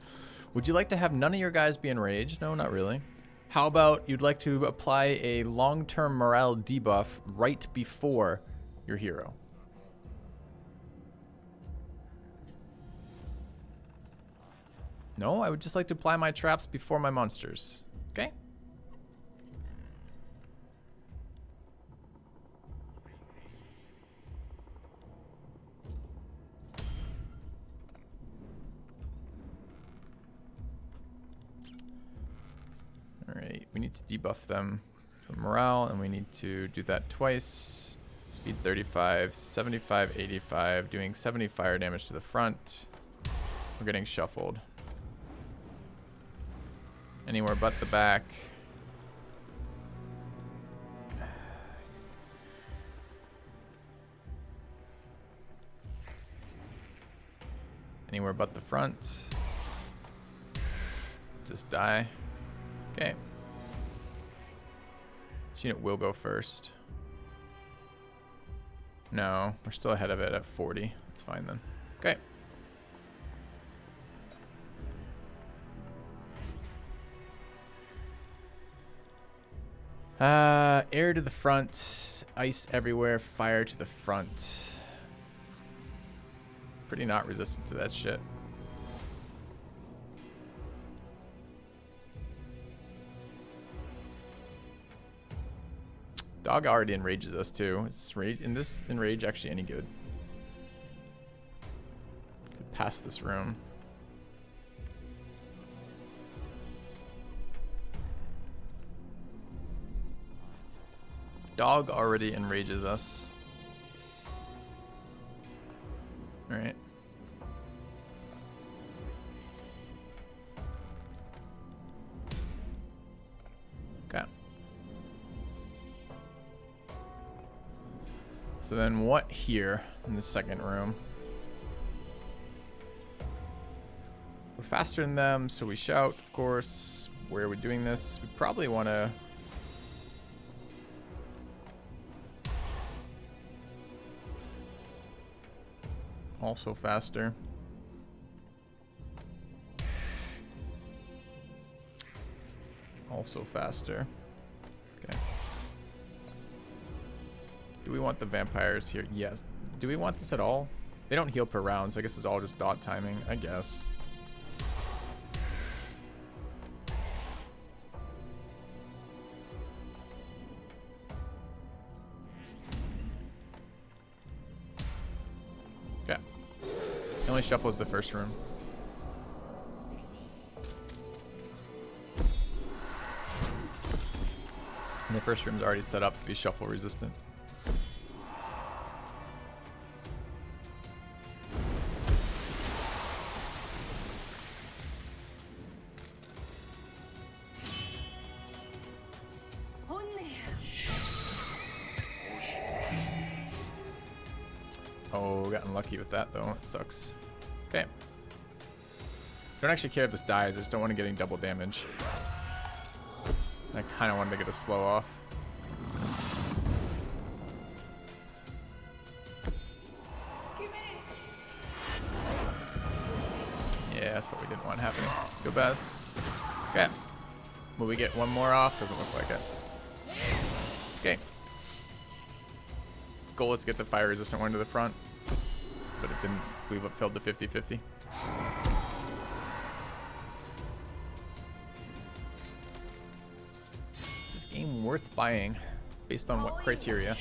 Would you like to have none of your guys be enraged? No, not really. How about you'd like to apply a long-term morale debuff right before your hero? No, I would just like to apply my traps before my monsters. Okay? Alright, we need to debuff them for morale, and we need to do that twice. Speed 35, 75, 85, doing 70 fire damage to the front. We're getting shuffled. Anywhere but the back. Anywhere but the front. Just die. Okay. This unit will go first. No, we're still ahead of it at 40. That's fine then. Okay. Air to the front, ice everywhere, fire to the front. Pretty not resistant to that shit. Dog already enrages us too. Is this enrage actually any good? Could pass this room. Dog already enrages us. Alright. Okay. So then what here in the second room? We're faster than them, so we shout, of course. Where are we doing this? We probably want to... Also faster. Also faster. Okay. Do we want the vampires here? Yes. Do we want this at all? They don't heal per round, so I guess it's all just dot timing, I guess. Okay. It only shuffles the first room. And the first room's already set up to be shuffle resistant. Oh, got unlucky with that though. It sucks. Okay. Don't actually care if this dies. I just don't want to get any double damage. I kind of wanted to get a slow off. Yeah, that's what we didn't want happening. Too bad. Okay. Will we get one more off? Doesn't look like it. Okay. Goal is to get the fire resistant one to the front. But it didn't. We've upheld the 50-50. Is this game worth buying? Based on what criteria?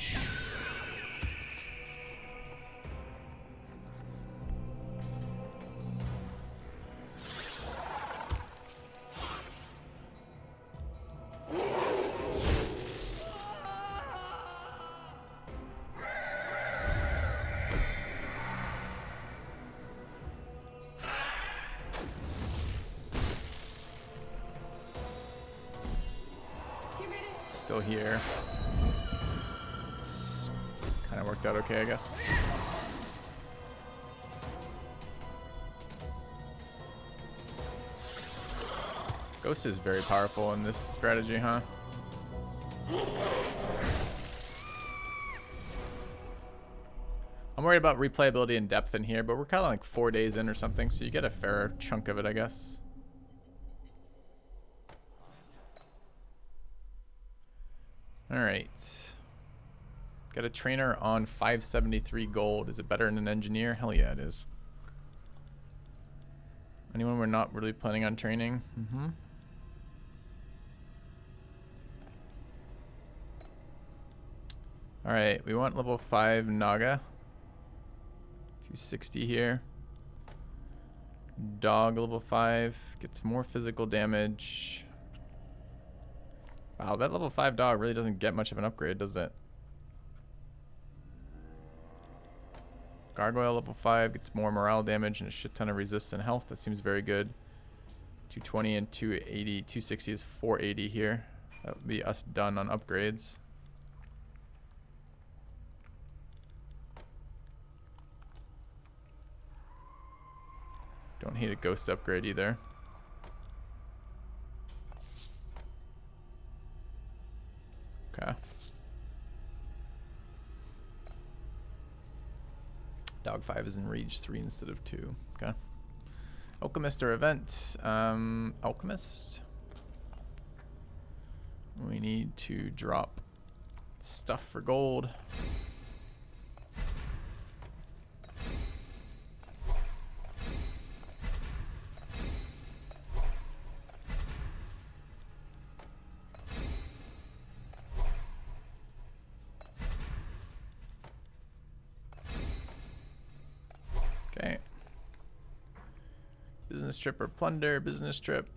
Still here. Kind of worked out okay, I guess. Ghost is very powerful in this strategy, huh? I'm worried about replayability and depth in here, but we're kind of like 4 days in or something, so you get a fair chunk of it, I guess. Alright. Got a trainer on 573 gold. Is it better than an engineer? Hell yeah, it is. Anyone we're not really planning on training? Mm-hmm. Alright, we want level 5 Naga. 260 here. Dog level 5. Gets more physical damage. Wow, that level 5 dog really doesn't get much of an upgrade, does it? Gargoyle level 5 gets more morale damage and a shit ton of resistance health. That seems very good. 220 and 280. 260 is 480 here. That would be us done on upgrades. Don't hate a ghost upgrade either. Okay. Dog 5 is in Rage 3 instead of 2. Okay. Alchemist or event. Alchemist. We need to drop stuff for gold. Okay. Business trip or plunder, business trip.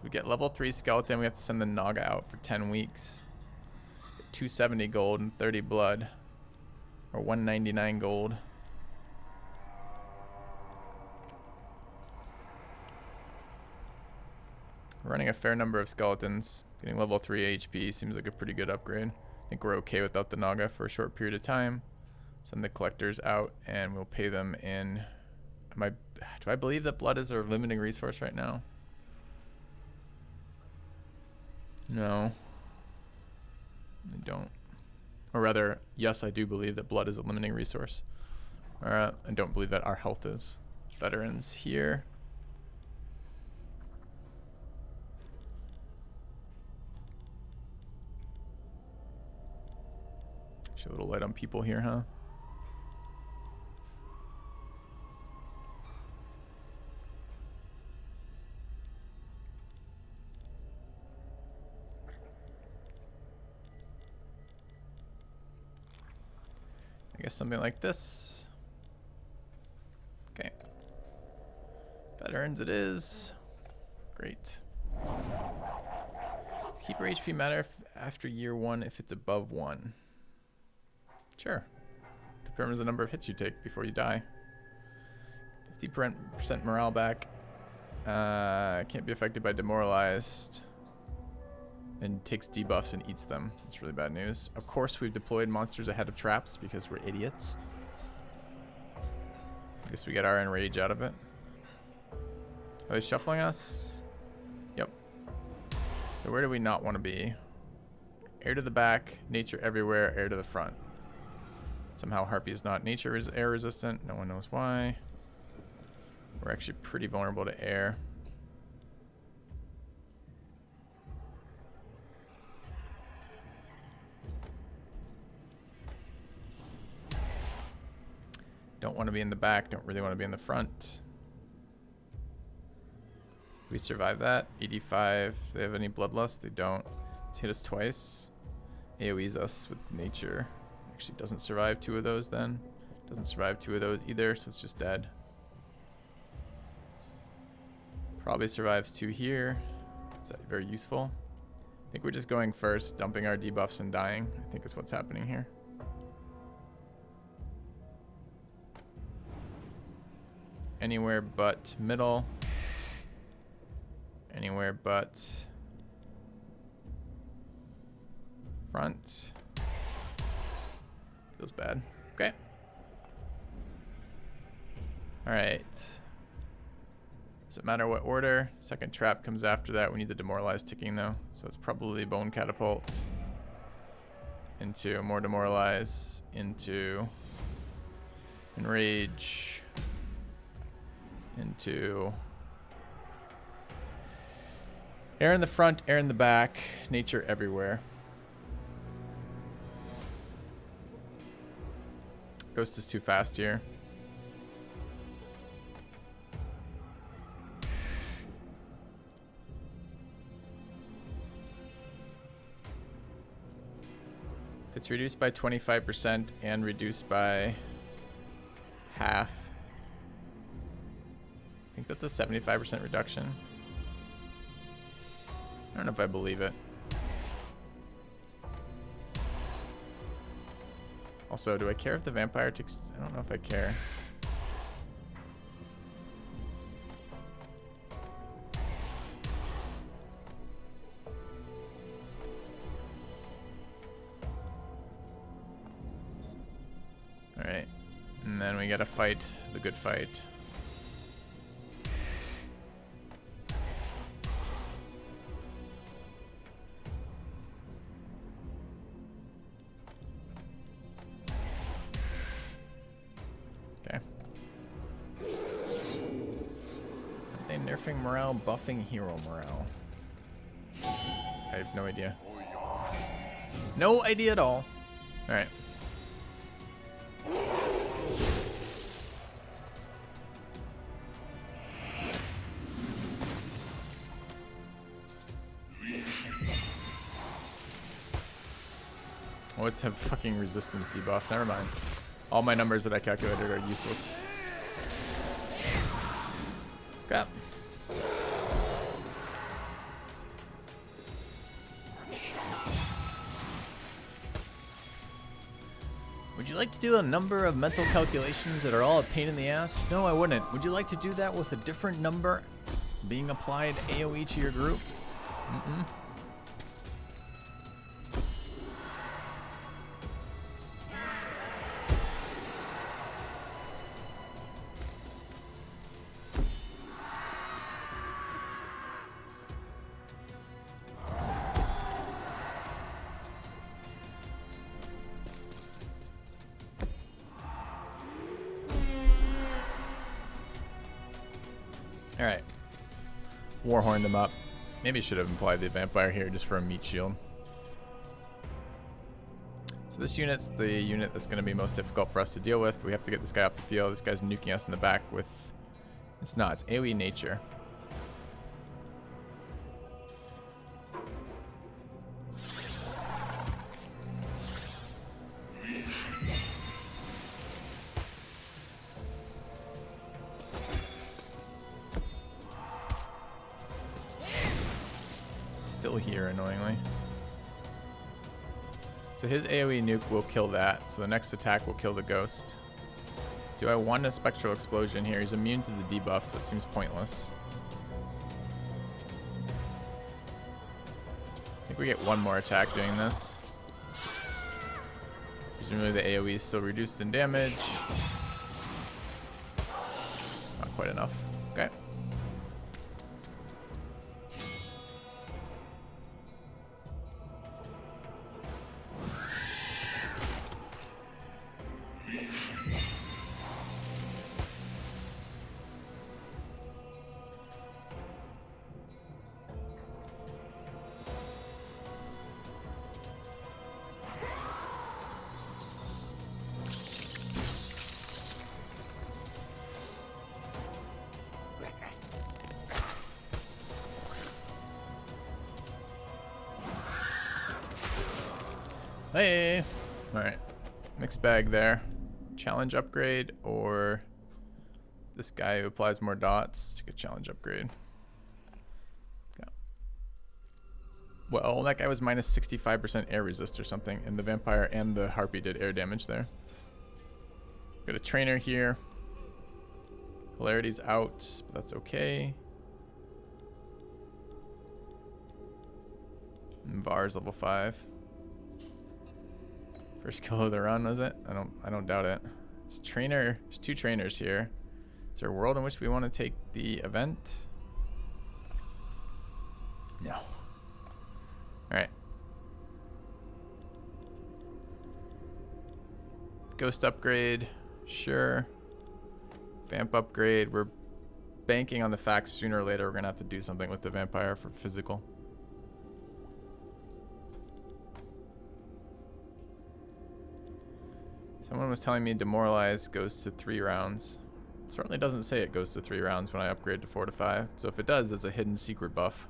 We get level 3 skeleton. We have to send the Naga out for 10 weeks. 270 gold and 30 blood. Or 199 gold. We're running a fair number of skeletons. Getting level 3 HP seems like a pretty good upgrade. I think we're okay without the Naga for a short period of time. Send the collectors out and we'll pay them in. Do I believe that blood is our limiting resource right now? No. I don't. Or rather, yes, I do believe that blood is a limiting resource. I don't believe that our health is. Veterans here. A little light on people here, huh? I guess something like this. Okay. Veterans it is. Great. Does keep your HP matter after year 1 if it's above 1? Sure. Determines the number of hits you take before you die. 50% morale back. Can't be affected by demoralized. And takes debuffs and eats them. That's really bad news. Of course, we've deployed monsters ahead of traps because we're idiots. I guess we get our enrage out of it. Are they shuffling us? Yep. So where do we not want to be? Air to the back, nature everywhere, air to the front. Somehow Harpy is not nature is air resistant. No one knows why. We're actually pretty vulnerable to air. Don't want to be in the back, don't really want to be in the front. We survive that. 85. Do they have any bloodlust? They don't. It's hit us twice. AoE's us with nature. Actually doesn't survive 2 of those then. Doesn't survive 2 of those either, so it's just dead. Probably survives 2 here. Is that very useful? I think we're just going first, dumping our debuffs and dying. I think is what's happening here. Anywhere but middle. Anywhere but front. Feels bad. Okay. Alright. Doesn't matter what order. Second trap comes after that. We need the demoralized ticking though. So it's probably bone catapult. Into more demoralize. Into enrage. Into air in the front, air in the back, nature everywhere. Ghost is too fast here. If it's reduced by 25% and reduced by half, I think that's a 75% reduction. I don't know if I believe it. Also, do I care if the vampire takes... I don't know if I care. Alright. And then we gotta fight the good fight. Nerfing morale, buffing hero morale. I have no idea. No idea at all. Alright. Oh, it's a fucking resistance debuff. Never mind. All my numbers that I calculated are useless. Crap. Would you like to do a number of mental calculations that are all a pain in the ass? No, I wouldn't. Would you like to do that with a different number being applied AoE to your group? Mm-mm. Alright. Warhorn them up. Maybe should have implied the vampire here just for a meat shield. So this unit's the unit that's going to be most difficult for us to deal with. But we have to get this guy off the field. This guy's nuking us in the back with... It's not. It's AoE nature. Still here, annoyingly. So his AoE nuke will kill that. So the next attack will kill the ghost. Do I want a spectral explosion here? He's immune to the debuff, so it seems pointless. I think we get one more attack doing this. Presumably the AoE is still reduced in damage. quite enough. Okay. Hey! Alright. Mixed bag there. Challenge upgrade or this guy who applies more dots to get challenge upgrade. Yeah. Well, that guy was minus 65% air resist or something, and the vampire and the harpy did air damage there. Got a trainer here. Hilarity's out, but that's okay. And Var's level 5. First kill of the run, was it? I don't doubt it. It's trainer. There's 2 trainers here. Is there a world in which we want to take the event? No. Alright. Ghost upgrade. Sure. Vamp upgrade. We're banking on the fact sooner or later we're going to have to do something with the vampire for physical. Someone was telling me demoralize goes to 3 rounds. It certainly doesn't say it goes to 3 rounds when I upgrade to 4 to 5. So if it does, it's a hidden secret buff.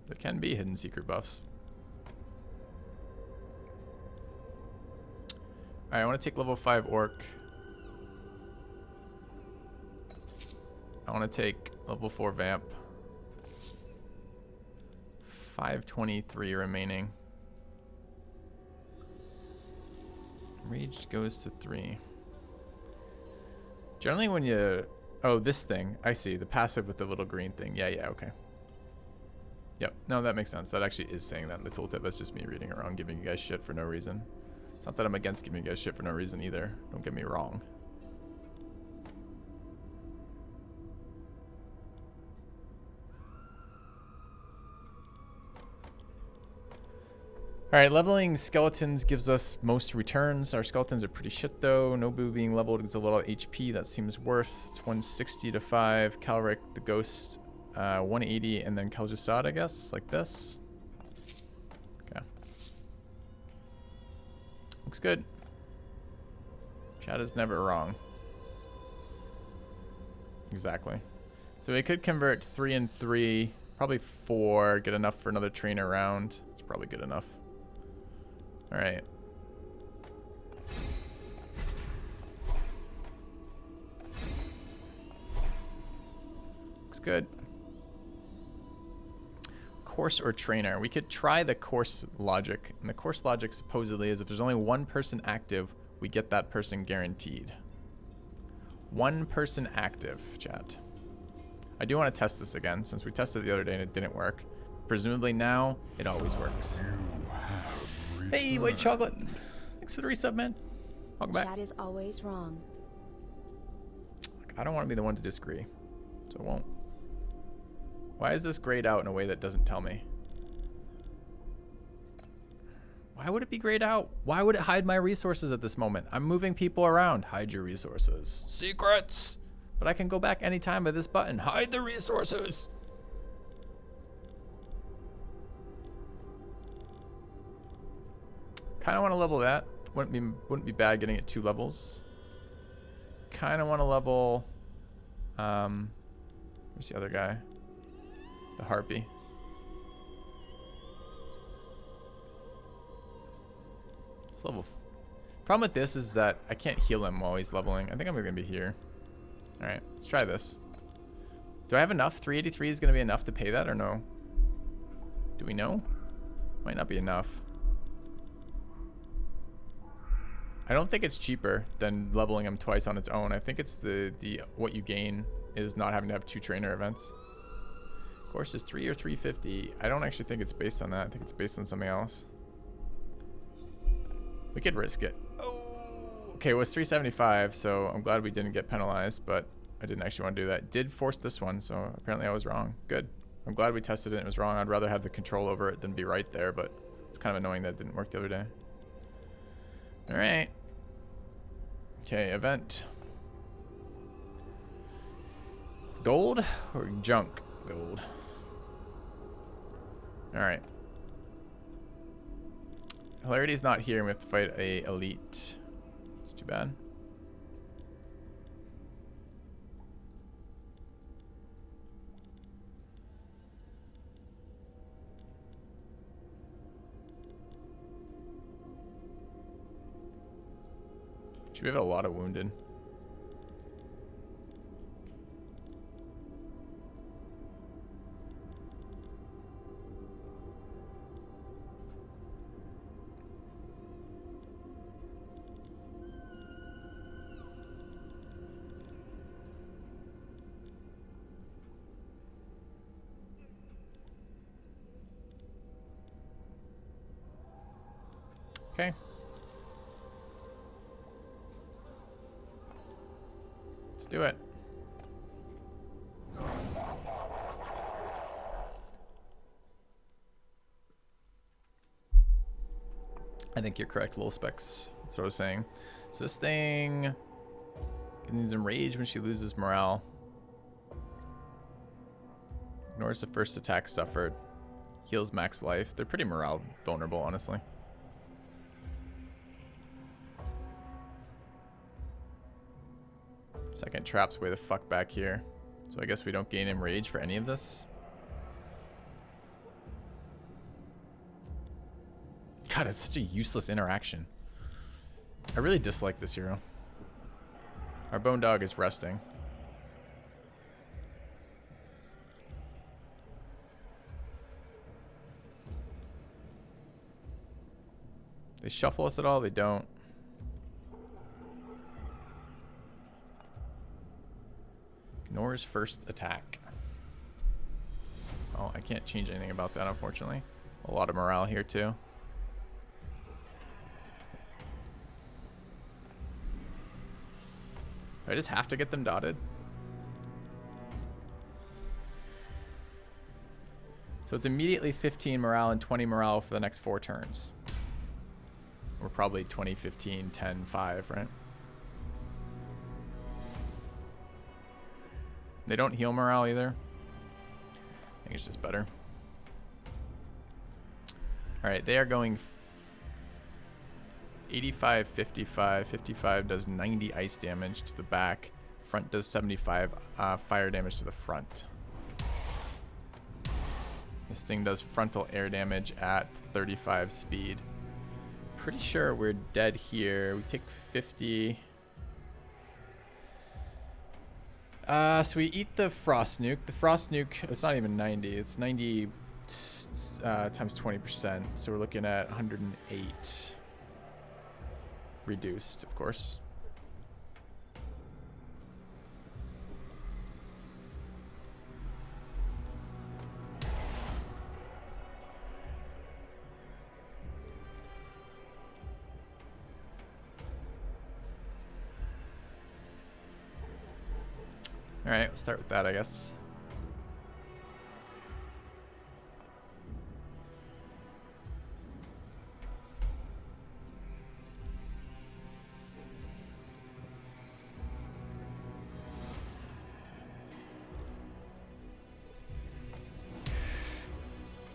There can be hidden secret buffs. Alright, I want to take level 5 orc. I want to take level 4 vamp. 523 remaining. Raged goes to 3. Generally when you... Oh, this thing. I see. The passive with the little green thing. Yeah, okay. Yep. No, that makes sense. That actually is saying that in the tooltip. That's just me reading around giving you guys shit for no reason. It's not that I'm against giving you guys shit for no reason either. Don't get me wrong. Alright, leveling skeletons gives us most returns. Our skeletons are pretty shit though. Nobu being leveled gives a little HP. That seems worth. It's 160 to 5. Calric, the ghost, 180, and then Kaljasad, I guess, like this. Okay. Looks good. Chat is never wrong. Exactly. So we could convert 3 and 3, probably 4, get enough for another trainer round. It's probably good enough. All right. Looks good. Course or trainer. We could try the course logic. And the course logic supposedly is if there's only 1 person active, we get that person guaranteed. 1 person active, chat. I do want to test this again since we tested it the other day and it didn't work. Presumably now, it always works. Hey, white chocolate. Thanks for the resub, man. Welcome back. Chat is always wrong. I don't want to be the one to disagree, so I won't. Why is this grayed out in a way that doesn't tell me? Why would it be grayed out? Why would it hide my resources at this moment? I'm moving people around. Hide your resources. Secrets! But I can go back anytime by this button. Hide the resources! Kind of want to level that. Wouldn't be bad getting it 2 levels. Kind of want to level. Where's the other guy? The harpy. It's level. Problem with this is that I can't heal him while he's leveling. I think I'm gonna be here. All right, let's try this. Do I have enough? 383 is gonna be enough to pay that or no? Do we know? Might not be enough. I don't think it's cheaper than leveling him twice on its own. I think it's the what you gain is not having to have 2 trainer events. Course is 3 or 350. I don't actually think it's based on that. I think it's based on something else. We could risk it. Oh, Okay, it was 375, so I'm glad we didn't get penalized, but I didn't actually want to do that. Did force this one, so apparently I was wrong. Good. I'm glad we tested it and it was wrong. I'd rather have the control over it than be right there, but it's kind of annoying that it didn't work the other day. All right. Okay, event. Gold or junk gold? All right. Hilarity's not here, and we have to fight a elite. It's too bad. Should we have a lot of wounded? Okay. Let's do it. I think you're correct, little specs. That's what I was saying. So this thing gains enraged when she loses morale. Ignores the first attack suffered. Heals max life. They're pretty morale vulnerable, honestly. Second trap's way the fuck back here. So I guess we don't gain enrage for any of this. God, it's such a useless interaction. I really dislike this hero. Our bone dog is resting. They shuffle us at all? They don't. Ignores first attack. Oh, I can't change anything about that, unfortunately. A lot of morale here, too. Do I just have to get them dotted? So it's immediately 15 morale and 20 morale for the next 4 turns. We're probably 20, 15, 10, 5, right? They don't heal morale either. I think it's just better. Alright, they are going 85, 55. 55 does 90 ice damage to the back. Front does 75 fire damage to the front. This thing does frontal air damage at 35 speed. Pretty sure we're dead here. We take 50. So we eat the frost nuke. The frost nuke, it's not even 90. It's 90 times 20%. So we're looking at 108. Reduced, of course. All right, let's start with that, I guess.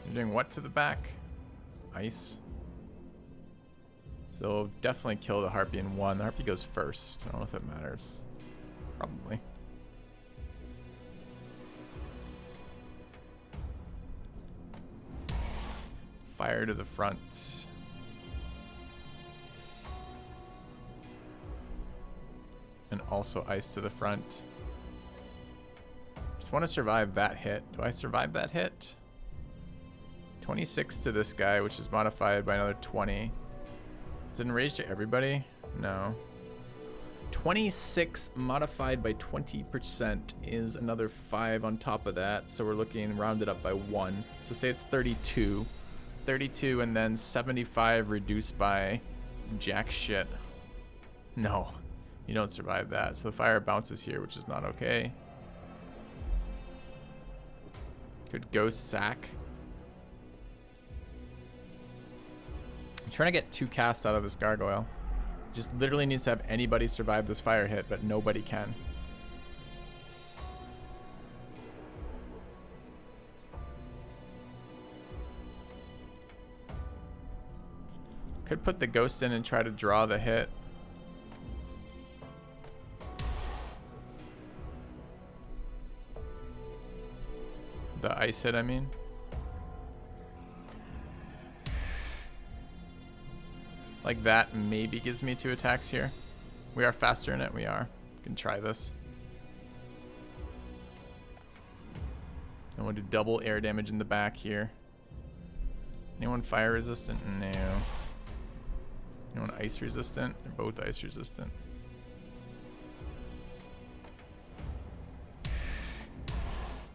You're doing what to the back? Ice. So definitely kill the Harpy in 1. The Harpy goes first. I don't know if it matters. Probably. Fire to the front. And also ice to the front. Just want to survive that hit. Do I survive that hit? 26 to this guy, which is modified by another 20. Is it enraged to everybody? No. 26 modified by 20% is another 5 on top of that. So we're looking rounded up by 1. So say it's 32. 32 and then 75 reduced by jack shit. No, you don't survive that. So the fire bounces here, which is not okay. Could ghost sack. I'm trying to get 2 casts out of this gargoyle. Just literally needs to have anybody survive this fire hit, but nobody can. Could put the ghost in and try to draw the hit. The ice hit, I mean. Like that maybe gives me 2 attacks here. We are faster in it. We are. We can try this. And we'll do double air damage in the back here. Anyone fire resistant? No. Anyone ice resistant? They're both ice resistant.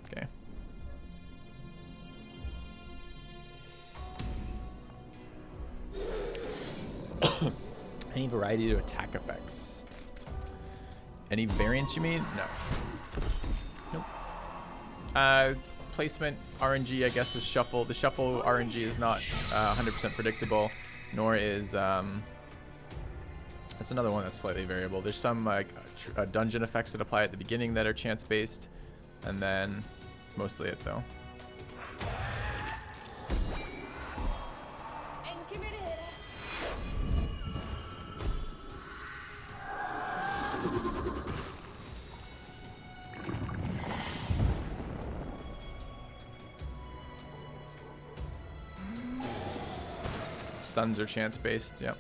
Okay. Any variety to attack effects? Any variants you mean? No. Nope. Placement RNG, I guess, is shuffle. The shuffle RNG is not 100% predictable, nor is that's another one that's slightly variable. There's some like dungeon effects that apply at the beginning that are chance based, and then it's mostly it though. Stuns are chance based, yep.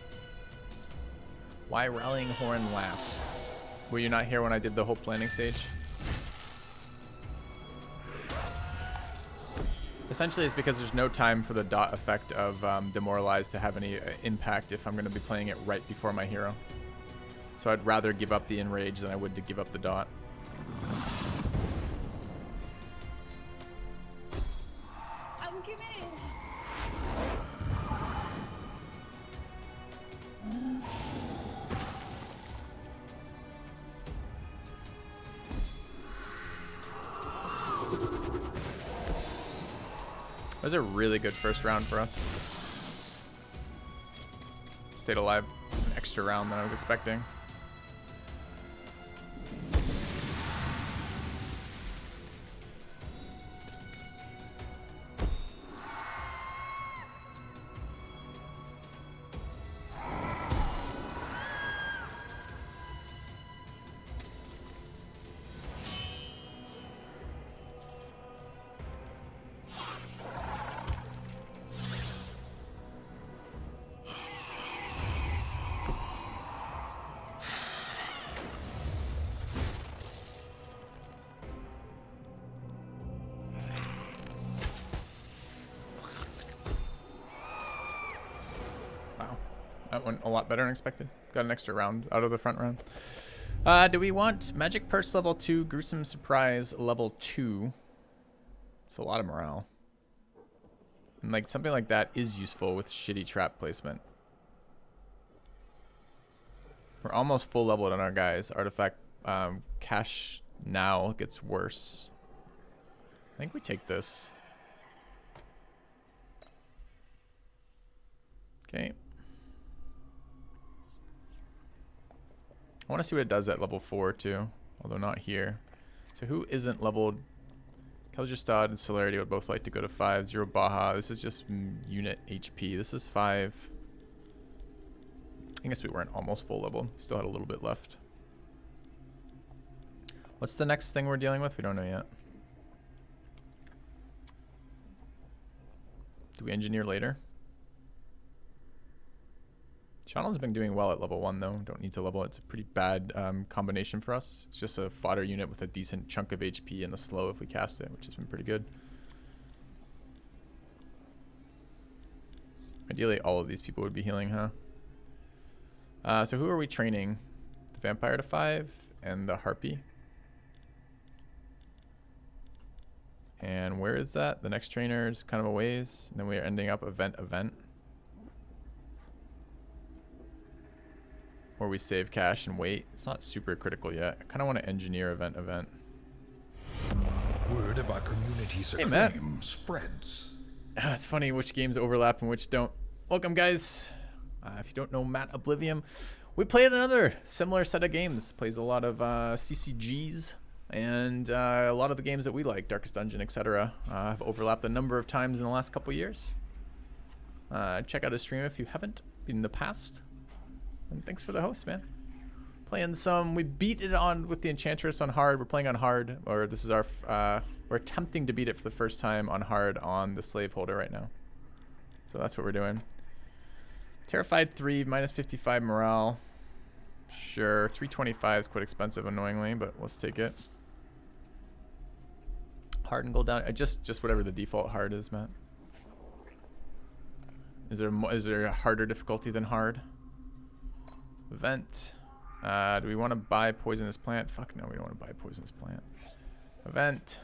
Why Rallying Horn last? Were you not here when I did the whole planning stage? Essentially, it's because there's no time for the dot effect of Demoralize to have any impact if I'm going to be playing it right before my hero. So I'd rather give up the Enrage than I would to give up the dot. That was a really good first round for us. Stayed alive an extra round than I was expecting. That went a lot better than expected. Got an extra round out of the front round. Do we want Magic Purse level 2, Gruesome Surprise level 2? It's a lot of morale. And like something like that is useful with shitty trap placement. We're almost full leveled on our guys. Artifact cash now gets worse. I think we take this. Okay. I want to see what it does at level 4 too, although not here. So who isn't leveled? Kelgerstad and Celerity would both like to go to 5. Zero Baja. This is just unit HP. This is 5. I guess we weren't almost full level. Still had a little bit left. What's the next thing we're dealing with? We don't know yet. Do we engineer later? Shannon's been doing well at level 1 though. Don't need to level. It's a pretty bad combination for us. It's just a fodder unit with a decent chunk of HP and a slow if we cast it, which has been pretty good. Ideally all of these people would be healing, huh? So who are we training? The Vampire to 5 and the Harpy. And where is that? The next trainer is kind of a ways. And then we are ending up event. or we save cash and wait. It's not super critical yet. I kind of want to engineer event. Word of our community's Hey, Matt. acclaim spreads. It's funny which games overlap and which don't. Welcome, guys. If you don't know Matt Oblivion, we played another similar set of games. Plays a lot of CCGs and a lot of the games that we like, Darkest Dungeon, etc. Have overlapped a number of times in the last couple years. Check out his stream if you haven't in the past. And thanks for the host, man. Playing some, we beat it on with the Enchantress on hard. We're playing on hard, or this is our, we're attempting to beat it for the first time on hard on the Slaveholder right now. So that's what we're doing. Terrified 3, minus 55 morale. Sure, 325 is quite expensive, annoyingly, but let's take it. Hard and go down. Just whatever the default hard is, Matt. Is there a harder difficulty than hard? Event. Do we want to buy poisonous plant? Fuck no, we don't want to buy poisonous plant. Event.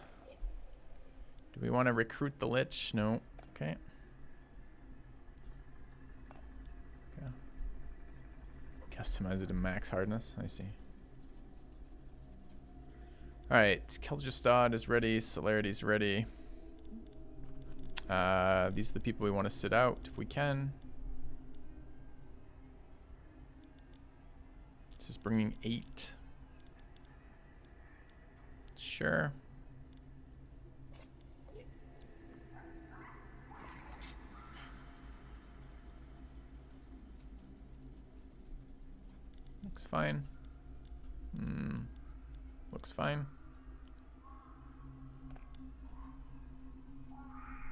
Do we want to recruit the Lich? No. Okay. Customize it to max hardness. I see. Alright, Kel'Thuzad is ready. Celerity's ready. These are the people we want to sit out if we can. This is bringing 8. Sure. Looks fine. Looks fine.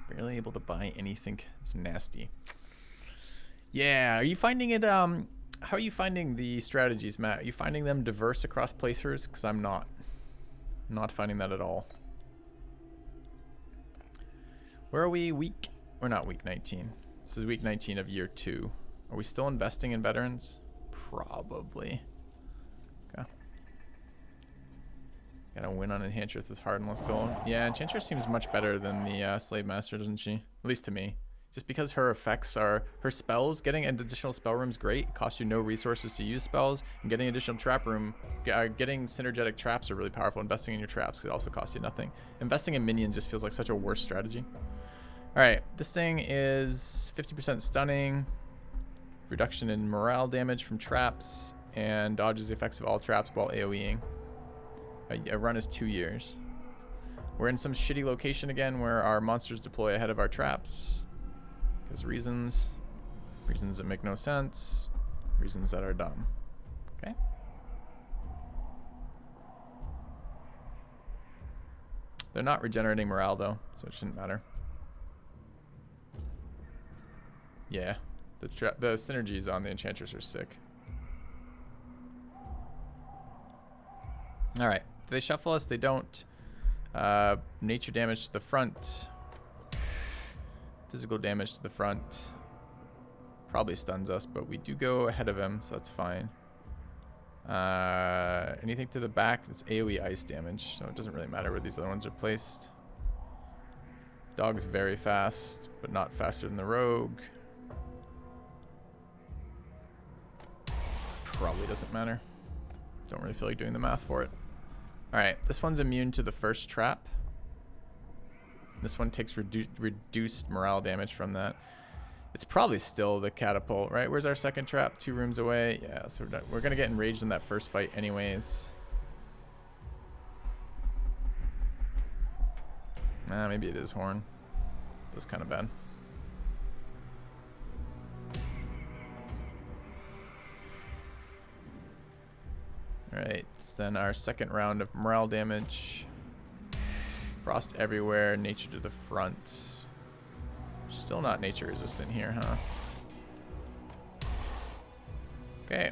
Barely able to buy anything. It's nasty. Yeah, are you finding it, how are you finding the strategies, Matt? Are you finding them diverse across playthroughs? Because I'm not. I'm not finding that at all. Where are we? We're not week 19. This is week 19 of year 2. Are we still investing in veterans? Probably. Okay. Gotta win on Enchantress is hard and let's go. Yeah, Enchantress seems much better than the Slave Master, doesn't she? At least to me. Just because her effects are, her spells, getting an additional spell room is great. It costs you no resources to use spells. And getting additional trap room, getting synergetic traps are really powerful. Investing in your traps, it also costs you nothing. Investing in minions just feels like such a worse strategy. Alright, this thing is 50% stunning. Reduction in morale damage from traps. And dodges the effects of all traps while AoEing. A run is 2 years. We're in some shitty location again where our monsters deploy ahead of our traps. Because reasons that make no sense, reasons that are dumb. Okay. They're not regenerating morale though, so it shouldn't matter. Yeah, the synergies on the Enchantress are sick. All right, do they shuffle us? They don't. Nature damage to the front. Physical damage to the front. Probably stuns us, but we do go ahead of him, so that's fine. Anything to the back, it's AoE ice damage, so it doesn't really matter where these other ones are placed. Dog's very fast, but not faster than the rogue. Probably doesn't matter. Don't really feel like doing the math for it. Alright, this one's immune to the first trap. This one takes reduced morale damage from that. It's probably still the catapult, right? Where's our second trap? 2 rooms away. Yeah, so we're going to get enraged in that first fight anyways. Maybe it is Horn. That's kind of bad. Alright, then our second round of morale damage. Frost everywhere, nature to the front. Still not nature resistant here, huh? Okay.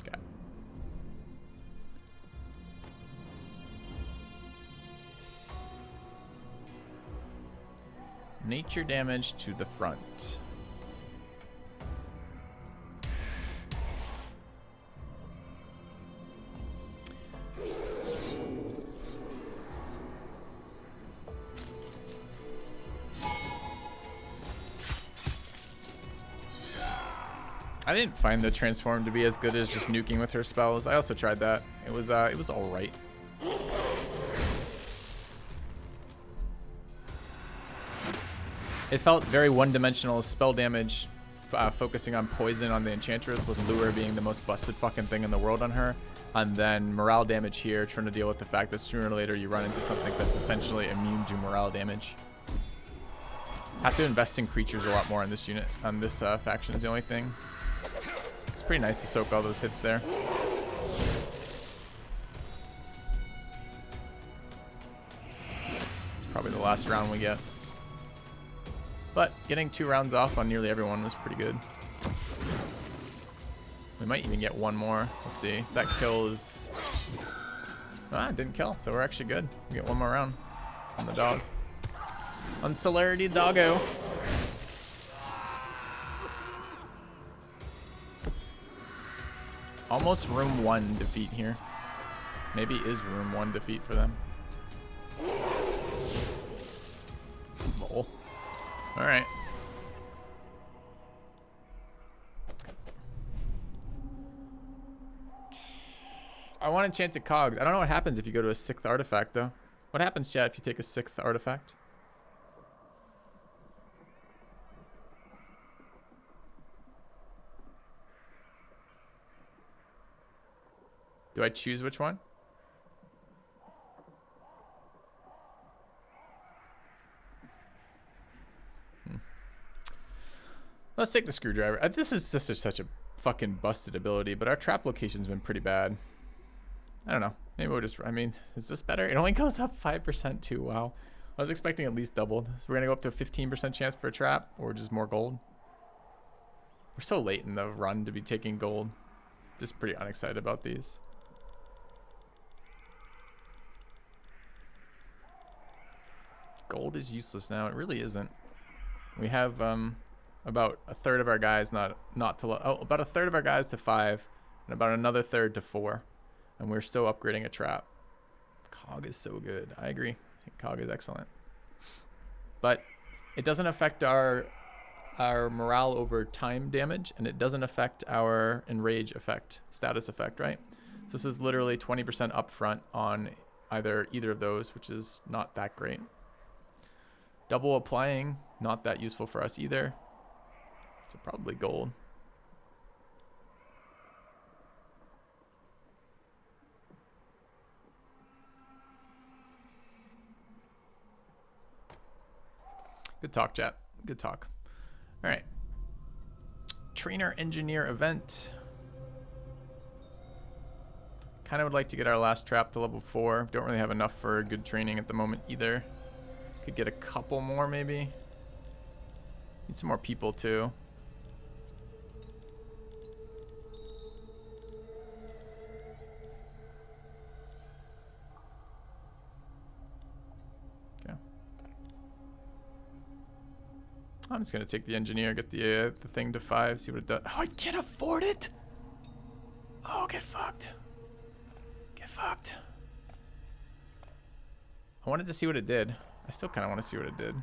Okay. Nature damage to the front. I didn't find the transform to be as good as just nuking with her spells. I also tried that. It was all right. It felt very one-dimensional spell damage, focusing on poison on the Enchantress, with Lure being the most busted fucking thing in the world on her. And then morale damage here, trying to deal with the fact that sooner or later you run into something that's essentially immune to morale damage. Have to invest in creatures a lot more on this unit, on this faction is the only thing. It's pretty nice to soak all those hits there. It's probably the last round we get. But getting 2 rounds off on nearly everyone was pretty good. We might even get one more. We'll see. That kill is... Ah, it didn't kill, so we're actually good. We get one more round on the dog. On Celerity Doggo. Almost room 1 defeat here. Maybe is room 1 defeat for them. Lol. Alright. I want enchanted cogs. I don't know what happens if you go to a 6th artifact, though. What happens, chat, if you take a 6th artifact? Do I choose which one? Let's take the screwdriver. This is just such a fucking busted ability, but our trap location's been pretty bad. I don't know. Maybe we'll just... I mean, is this better? It only goes up 5% too. Wow. I was expecting at least double. So we're going to go up to a 15% chance for a trap or just more gold. We're so late in the run to be taking gold. Just pretty unexcited about these. Gold is useless now. It really isn't. We have about a third of our guys about a third of our guys to 5 and about another third to 4. And we're still upgrading a trap. Cog is so good. I agree. I think Cog is excellent. But it doesn't affect our morale over time damage, and it doesn't affect our enrage effect, status effect, right? So this is literally 20% upfront on either of those, which is not that great. Double applying, not that useful for us either. So probably gold. Good talk, chat. Good talk. All right. Trainer engineer event. Kind of would like to get our last trap to level 4. Don't really have enough for good training at the moment either. Could get a couple more maybe. Need some more people too. Okay. I'm just gonna take the engineer, get the thing to 5, see what it does. Oh, I can't afford it. Oh, get fucked. Get fucked. I wanted to see what it did. I still kind of want to see what it did.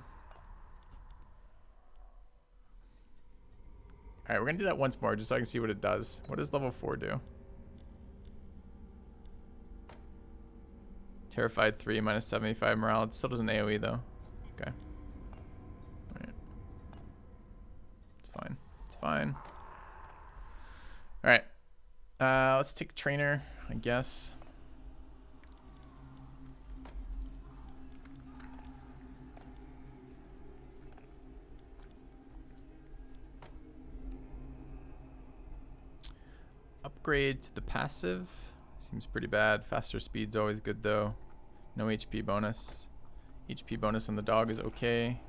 Alright, we're going to do that once more just so I can see what it does. What does level 4 do? Terrified 3, minus 75 morale. It still doesn't AoE though. Okay. Alright. It's fine. It's fine. Alright. Let's take trainer, I guess. Upgrade to the passive. Seems pretty bad. Faster speed's always good though. No HP bonus. HP bonus on the dog is okay.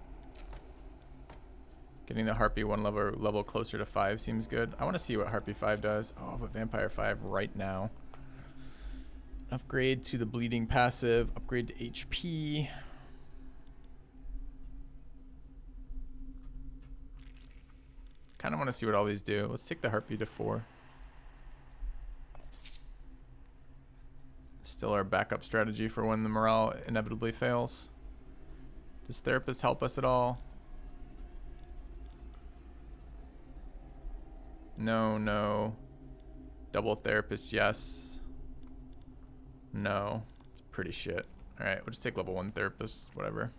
Getting the Harpy one level closer to 5 seems good. I want to see what Harpy 5 does. Oh, but Vampire 5 right now. Upgrade to the bleeding passive. Upgrade to HP. Kind of want to see what all these do. Let's take the Harpy to 4. Still our backup strategy for when the morale inevitably fails. Does Therapist help us at all? No, no. Double therapist, yes. No. It's pretty shit. Alright, we'll just take level 1 therapist, whatever.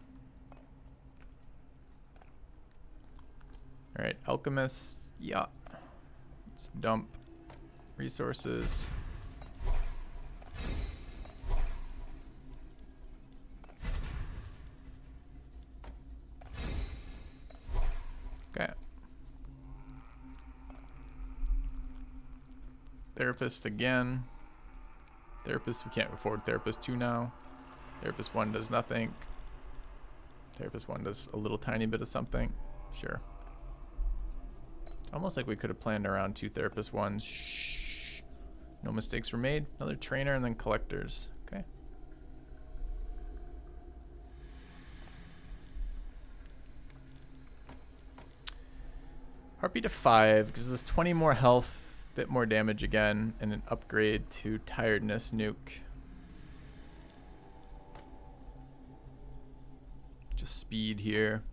Alright, alchemist, yeah. Let's dump resources. Okay. Therapist again. Therapist, we can't afford therapist 2 now. Therapist 1 does nothing. Therapist 1 does a little tiny bit of something. Sure. It's almost like we could have planned around 2 therapist 1s. Shh. No mistakes were made. Another trainer and then collectors. Okay. Heartbeat to 5 gives us 20 more health, a bit more damage again, and an upgrade to tiredness nuke. Just speed here,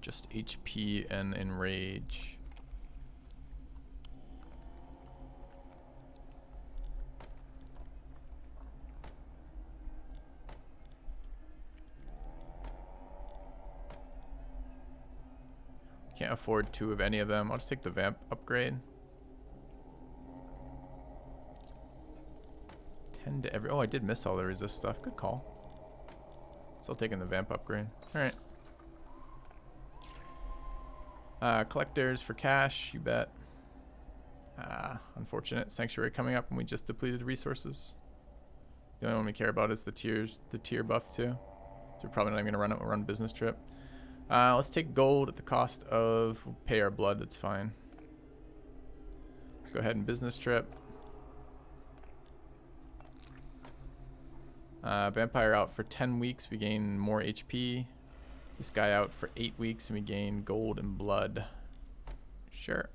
just HP and enrage. Can't afford 2 of any of them. I'll just take the vamp upgrade. 10 to every. Oh, I did miss all the resist stuff. Good call. Still taking the vamp upgrade. All right. Collectors for cash. You bet. Unfortunate. Sanctuary coming up, and we just depleted resources. The only one we care about is the tier buff too. So we're probably not even gonna run business trip. Let's take gold at the cost of pay our blood. That's fine. Let's go ahead and business trip. Vampire out for 10 weeks. We gain more HP. This guy out for 8 weeks and we gain gold and blood. Sure.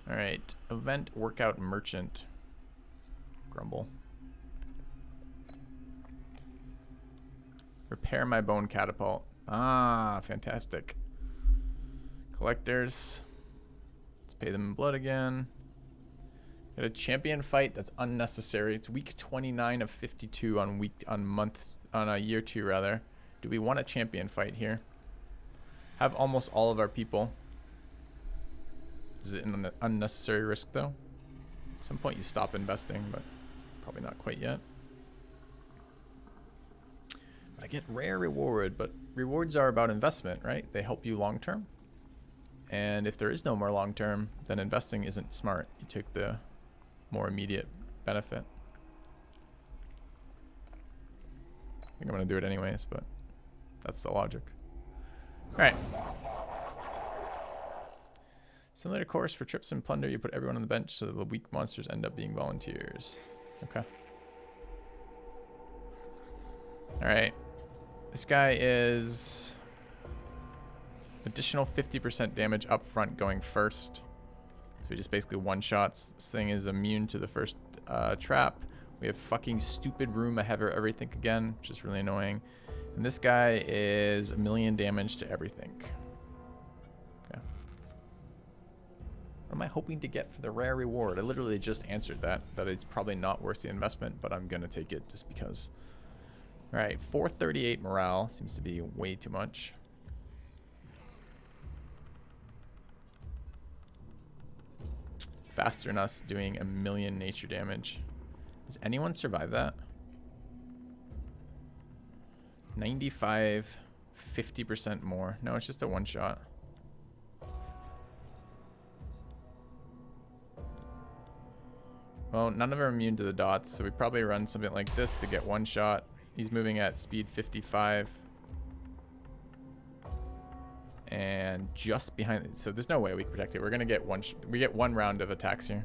Alright. Event workout merchant. Grumble. Repair my bone catapult. Ah, fantastic. Collectors. Let's pay them in blood again. Got a champion fight that's unnecessary. It's week 29 of 52 on year 2 rather. Do we want a champion fight here? Have almost all of our people. Is it an unnecessary risk though? At some point you stop investing, but probably not quite yet. I get rare reward, but rewards are about investment, right? They help you long term. And if there is no more long term, then investing isn't smart. You take the more immediate benefit. I think I'm going to do it anyways, but that's the logic. All right. Similar to course for trips and plunder, you put everyone on the bench so that the weak monsters end up being volunteers. Okay. All right. This guy is additional 50% damage up front going first. So he just basically one-shots. This thing is immune to the first trap. We have fucking stupid room ahead of everything again, which is really annoying. And this guy is 1,000,000 damage to everything. Okay. What am I hoping to get for the rare reward? I literally just answered that it's probably not worth the investment, but I'm going to take it just because. All right, 438 morale seems to be way too much. Faster than us doing 1,000,000 nature damage. Does anyone survive that? 95, 50% more. No, it's just a one shot. Well, none of them are immune to the dots, so we probably run something like this to get one shot. He's moving at speed 55. And just behind it. So there's no way we can protect it. We're going to get we get one round of attacks here.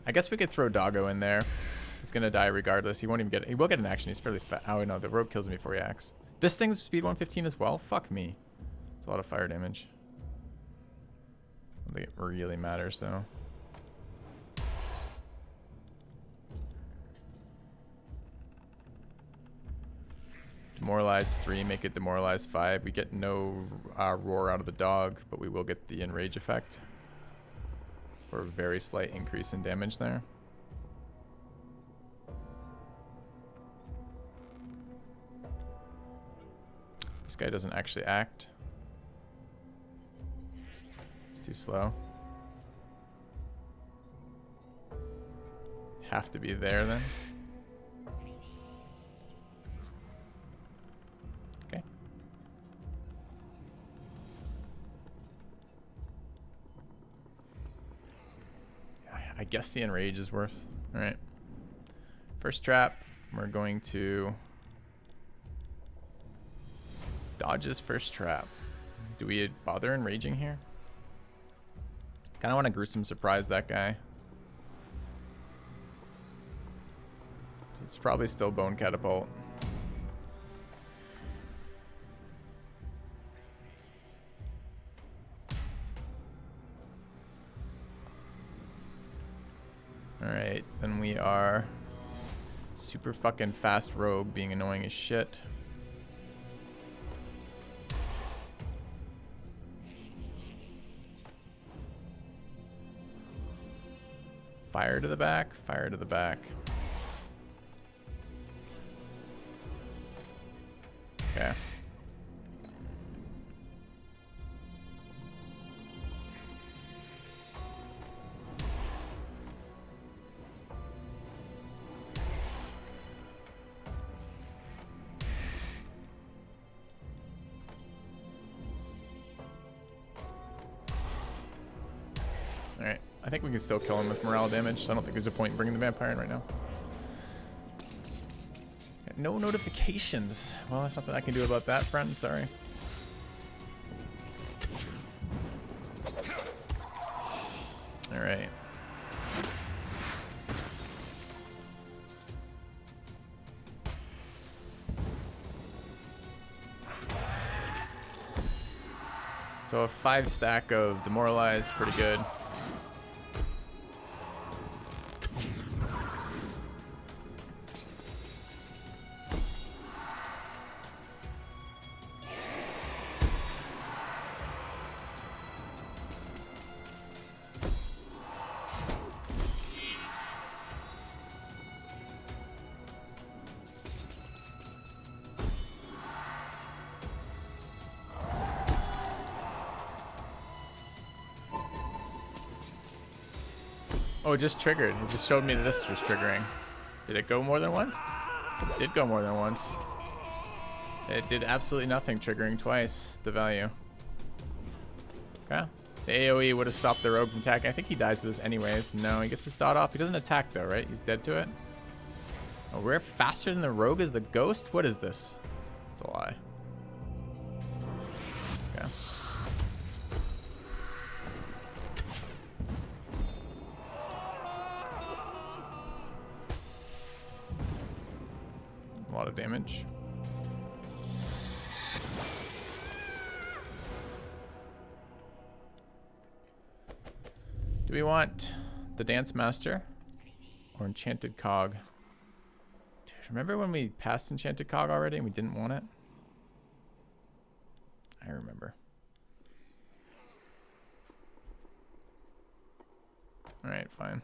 I guess we could throw Doggo in there. He's going to die regardless. He won't even get it. He will get an action. He's fairly fat. Oh, no. The rogue kills him before he acts. This thing's speed 115 as well? Fuck me. It's a lot of fire damage. I don't think it really matters, though. Demoralize 3, make it demoralize 5. We get no roar out of the dog, but we will get the enrage effect. For a very slight increase in damage there. This guy doesn't actually act. It's too slow. Have to be there then. Okay. I guess the enrage is worth. All right. First trap, we're going to dodge his first trap. Do we bother enraging here? Kind of want to gruesome surprise that guy. So it's probably still bone catapult. Alright, then we are super fucking fast rogue being annoying as shit. Fire to the back, fire to the back. Okay. Alright, I think we can still kill him with morale damage, so I don't think there's a point in bringing the vampire in right now. No notifications. Well, there's nothing I can do about that, friend. Sorry. Alright. So a 5 stack of demoralize, pretty good. Oh, it just triggered. It just showed me that this was triggering. Did it go more than once? It did go more than once. It did absolutely nothing, triggering twice the value. Okay. The AoE would have stopped the rogue from attacking. I think he dies to this anyways. No, he gets his dot off. He doesn't attack though, right? He's dead to it. Oh, we're faster than the rogue is the ghost? What is this? It's a lie. Okay. A lot of damage. Do we want the Dance Master or Enchanted Cog? Dude, remember when we passed Enchanted Cog already and we didn't want it? I remember. Alright, fine.